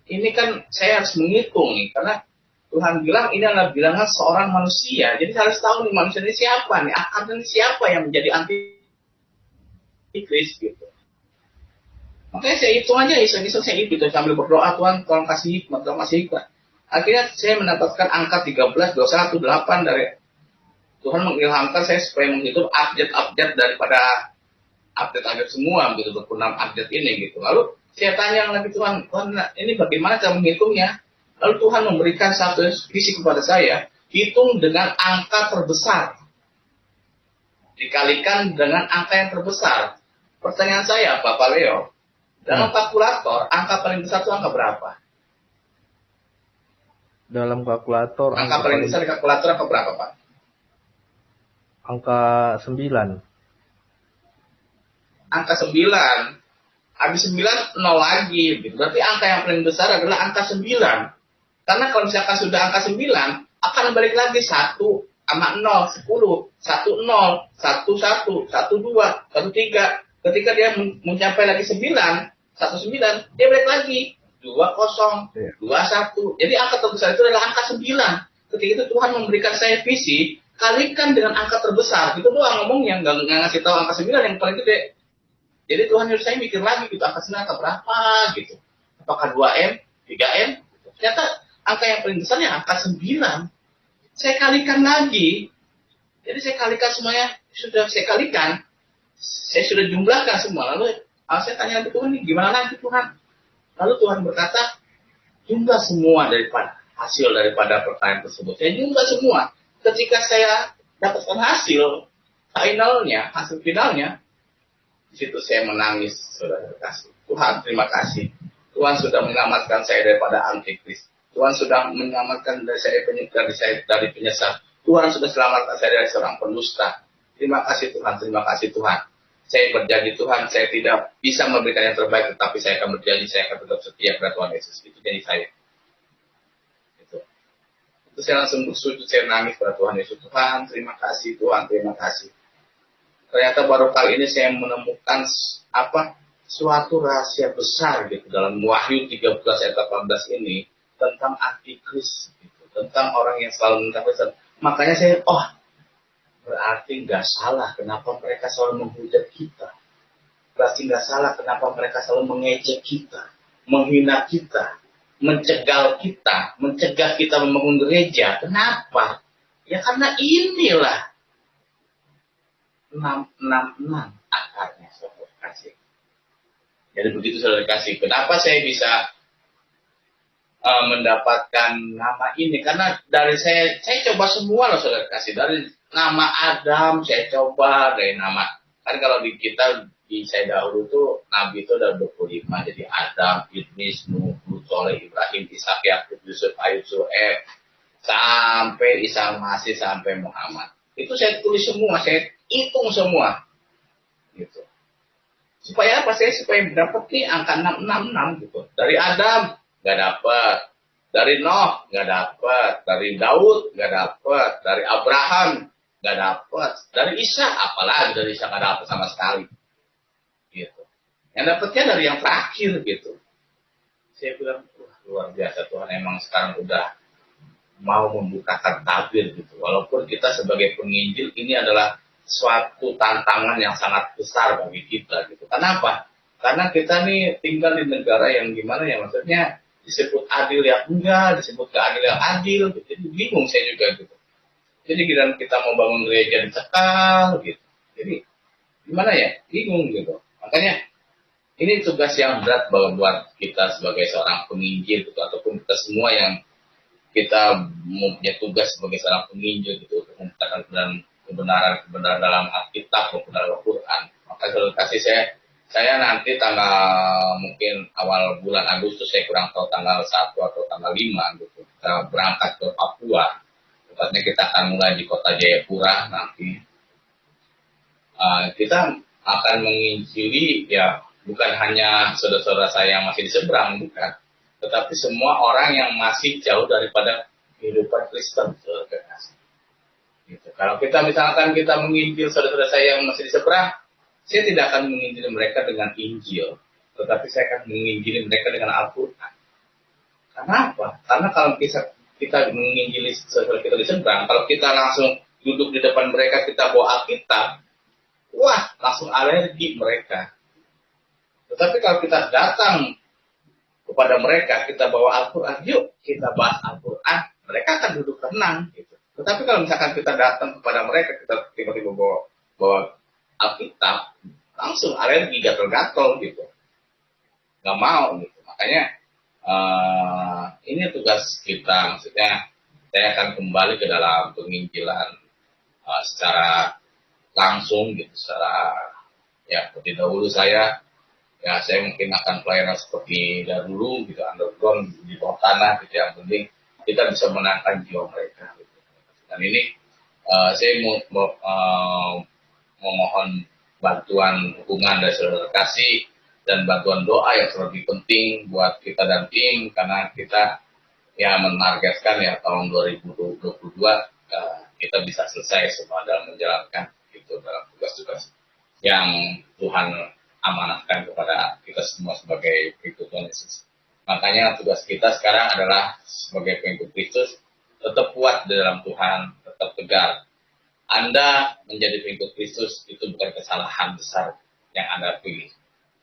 ini kan saya harus menghitung nih, karena Tuhan bilang ini adalah bilangan seorang manusia, jadi saya harus tahu nih manusia ini siapa nih, akarnya ini siapa yang menjadi antikris gitu. Makanya saya hitung aja, iseng-iseng saya gitu, sambil berdoa, Tuhan tolong kasih hikmat, tolong kasih hikmat. Akhirnya saya mendapatkan angka 13, 21, 8 dari Tuhan mengilhamkan saya supaya menghitung update daripada update semua gitu, 26 update ini gitu. Lalu saya tanya lagi Tuhan, ini bagaimana cara menghitungnya? Lalu Tuhan memberikan satu visi kepada saya, hitung dengan angka terbesar. Dikalikan dengan angka yang terbesar. Pertanyaan saya, Bapak Leo, dalam kalkulator, angka paling besar itu angka berapa? Dalam kalkulator angka paling besar di kalkulator apa berapa, Pak? Angka 9. Angka 9. Habis 9 nol lagi gitu. Berarti angka yang paling besar adalah angka 9. Karena kalau misalkan sudah angka 9, akan balik lagi 1 sama 0, 10, 1 0, 1 1, 1 2, 1 3. Ketika dia mencapai lagi 9, 1 9, dia balik lagi 2 0, 2 1. Jadi angka terbesar itu adalah angka 9. Ketika itu Tuhan memberikan saya visi, kalikan dengan angka terbesar. Itu doang ngomongnya, nggak ngasih tahu angka 9 yang paling gede. Jadi Tuhan harus saya mikir lagi gitu, angka 9 angka berapa gitu. Apakah 2M, 3M? Ternyata angka yang paling besarnya angka 9. Saya kalikan lagi. Jadi saya kalikan semuanya, sudah saya kalikan. Saya sudah jumlahkan semua. Lalu saya tanya lagi Tuhan, gimana lagi Tuhan? Lalu Tuhan berkata, jumlah semua hasil daripada pertanyaan tersebut. Saya jumlah semua. Ketika saya dapatkan hasil finalnya, di situ saya menangis, saudara kasih. Tuhan, terima kasih. Tuhan sudah menyelamatkan saya daripada antikris. Tuhan sudah menyelamatkan dari penyesat. Tuhan sudah selamatkan saya dari seorang pendusta. Terima kasih Tuhan, terima kasih Tuhan. Saya berjanji Tuhan, saya tidak bisa memberikan yang terbaik, tetapi saya akan berjanji, saya akan tetap setia kepada Tuhan Yesus. Itu janji saya. Itu saya langsung bersujud, saya nangis pada Tuhan Yesus. Tuhan, terima kasih Tuhan, terima kasih. Ternyata baru kali ini saya menemukan suatu rahasia besar gitu dalam Wahyu 13 ayat 18 ini tentang antikris, gitu, tentang orang yang selalu minta pesan. Makanya saya, berarti nggak salah kenapa mereka selalu menghujat kita. Berarti nggak salah kenapa mereka selalu mengejek kita, menghina kita, mencegah kita membangun gereja. Kenapa? Ya karena inilah 666 akarnya saudara kasih. Jadi begitu saudara kasih. Kenapa saya bisa mendapatkan nama ini? Karena dari saya coba semua loh saudara kasih. Dari nama Adam saya coba, dari nama, kan kalau di kita di saya dahulu tuh Nabi itu ada 25. Jadi Adam, Idris, Nuh, Soleh, Ibrahim, Ishak, Yakub, Yusuf, Ayub, Su'eb, sampai Isa Masih, sampai Muhammad. Itu saya tulis semua, saya hitung semua. Gitu. Supaya apa? Supaya dapat nih angka 666 gitu. Dari Adam nggak dapat, dari Noh nggak dapat, dari Daud nggak dapat, dari Abraham nggak dapat, dari Isa apalagi dari Isa nggak dapat sama sekali. Gitu. Yang dapatnya dari yang terakhir gitu. Saya bilang, wah, luar biasa Tuhan, emang sekarang udah mau membukakan tabir gitu. Walaupun kita sebagai penginjil ini adalah suatu tantangan yang sangat besar bagi kita gitu. Kenapa? Karena kita nih tinggal di negara yang gimana ya, maksudnya disebut adil ya enggak, disebut gak adil yang adil gitu. Jadi bingung saya juga gitu. Jadi kita mau bangun gereja dicekal gitu. Jadi gimana ya? Bingung gitu. Makanya ini tugas yang berat buat kita sebagai seorang penginjil gitu, ataupun kita semua yang kita mempunyai tugas sebagai seorang penginjil gitu, untuk memberitakan kebenaran dalam Alkitab maupun dalam Al-Quran. Maka saudara kasih, saya nanti tanggal mungkin awal bulan Agustus, saya kurang tahu tanggal 1 atau tanggal 5 gitu, kita berangkat ke Papua. Tepatnya kita akan mulai di kota Jayapura nanti. Kita akan menginjili ya bukan hanya saudara-saudara saya yang masih di seberang, bukan, tetapi semua orang yang masih jauh daripada kehidupan Kristen, saudara kasih. Gitu. Kalau kita misalkan kita menginjil saudara-saudara saya yang masih di seberang, saya tidak akan menginjili mereka dengan Injil, tetapi saya akan menginjili mereka dengan Al-Quran. Kenapa? Karena kalau kita menginjili saudara kita di seberang, kalau kita langsung duduk di depan mereka, kita bawa Alkitab, wah, langsung alergi mereka. Tetapi kalau kita datang kepada mereka, kita bawa Al-Quran, yuk kita bahas Al-Quran, mereka akan duduk tenang gitu. Tetapi kalau misalkan kita datang kepada mereka, kita tiba-tiba bawa Alkitab, langsung alergi, gatel-gatel gitu, nggak mau gitu. Makanya ini tugas kita, maksudnya saya akan kembali ke dalam penginjilan secara langsung gitu, secara ya seperti dahulu saya mungkin akan pelayanan seperti dahulu gitu, underground di bawah tanah gitu. Yang penting kita bisa menangkan jiwa mereka gitu. Dan ini saya memohon bantuan dukungan dari saudara kasih dan bantuan doa yang lebih penting buat kita dan tim, karena kita ya menargetkan ya tahun 2022 kita bisa selesai semua dalam menjalankan itu, dalam tugas-tugas yang Tuhan amanahkan kepada kita semua sebagai pengikut Tuhan Yesus. Makanya tugas kita sekarang adalah sebagai pengikut Kristus, tetap kuat di dalam Tuhan, tetap tegar. Anda menjadi pengikut Kristus itu bukan kesalahan besar yang Anda pilih,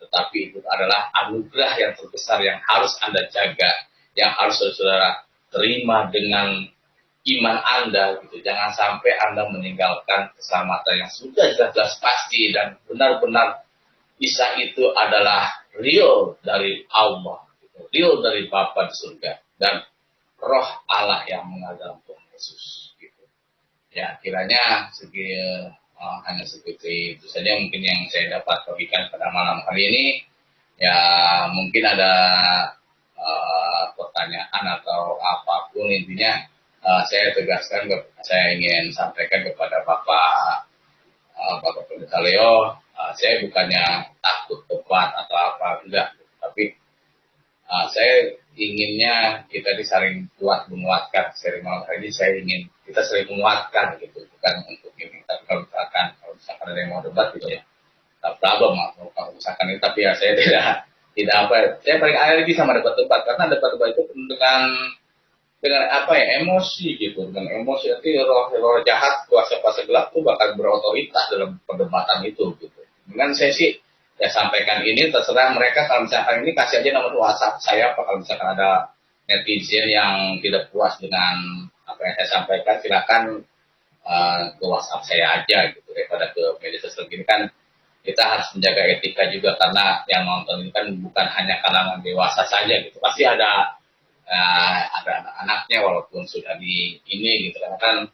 tetapi itu adalah anugerah yang terbesar yang harus Anda jaga, yang harus saudara terima dengan iman Anda gitu. Jangan sampai Anda meninggalkan keselamatan yang sudah jelas-jelas pasti dan benar-benar Isa itu adalah real dari Allah, gitu. Real dari Bapa di surga dan Roh Allah yang mengajar Tuhan Yesus. Gitu. Ya, kiranya hanya seperti itu saja mungkin yang saya dapat bagikan pada malam hari ini. Ya, mungkin ada pertanyaan atau apapun, intinya saya tegaskan, saya ingin sampaikan kepada Bapak Pendeta Leo, saya bukannya takut tepat atau apa, enggak, tapi saya inginnya kita saling kuat menguatkan. Sering malam hari ini saya ingin kita saling menguatkan gitu, bukan untuk ini. Tapi kalau misalkan ada yang mau debat gitu ya, tak problem kalau misalkan ini. Tapi ya saya tidak apa. Saya paling alergi sama debat-debat, karena debat-debat itu dengan apa ya, emosi gitu, dengan emosi nanti roh jahat, kuasa gelap tuh bakal berotoritas dalam perdebatan itu gitu. Dengan saya sih ya sampaikan ini, terserah mereka. Kalau misalkan ini kasih aja nomor WhatsApp saya, kalau misalkan ada netizen yang tidak puas dengan apa yang saya sampaikan, silakan ke WhatsApp saya aja gitu daripada ke media sosial gini kan. Kita harus menjaga etika juga karena yang nonton ini kan bukan hanya kalangan dewasa saja gitu. Pasti ada anak-anaknya walaupun sudah di ini gitu kan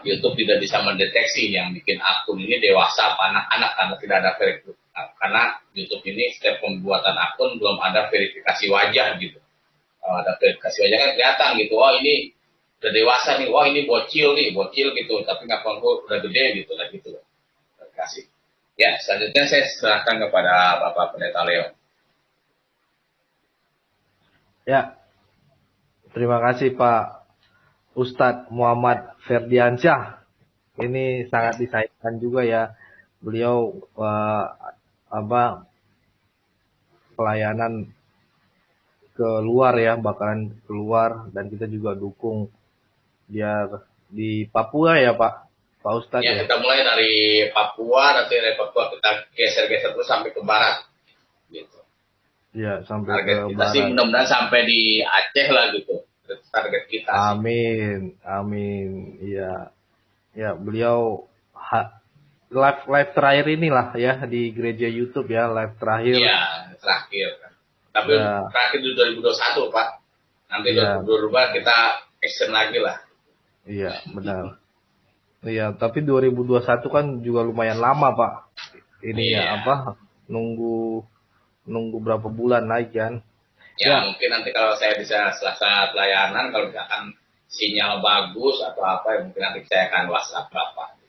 YouTube tidak bisa mendeteksi yang bikin akun ini dewasa apa anak-anak karena tidak ada verifikasi. Karena YouTube ini setiap pembuatan akun belum ada verifikasi wajah gitu. Kalau ada verifikasi wajah kan kelihatan gitu. Wah ini udah dewasa nih. Wah ini bocil gitu. Tapi nggak perlu udah gede gitu lah gitu. Verifikasi. Ya selanjutnya saya serahkan kepada Bapak Pendeta Leo. Ya, terima kasih Pak Ustadz Muhammad Ferdiansyah. Ini sangat disayangkan juga ya. Beliau pelayanan keluar ya, bakalan keluar dan kita juga dukung biar di Papua ya Pak Ustadz Ya, ya. kita mulai dari Papua, nanti dari Papua kita geser-geser terus sampai ke barat. Gitu. Ya, sampai Target ke kita sih barat. mudah-mudahan sampai di Aceh lah gitu. Target kita sih. Amin. Iya. Ya, beliau live terakhir inilah ya di gereja YouTube ya, live terakhir. Iya, terakhir. Tapi Ya. terakhir di 2021, Pak. Nanti Ya. 2022 kita action lagi lah. Iya, benar. Iya, tapi 2021 kan juga lumayan lama, Pak. Ini ya Iya. nunggu berapa bulan lagi kan. Ya, mungkin nanti kalau saya bisa selesai pelayanan, kalau misalkan sinyal bagus atau apa, ya mungkin nanti saya akan WhatsApp Bapak.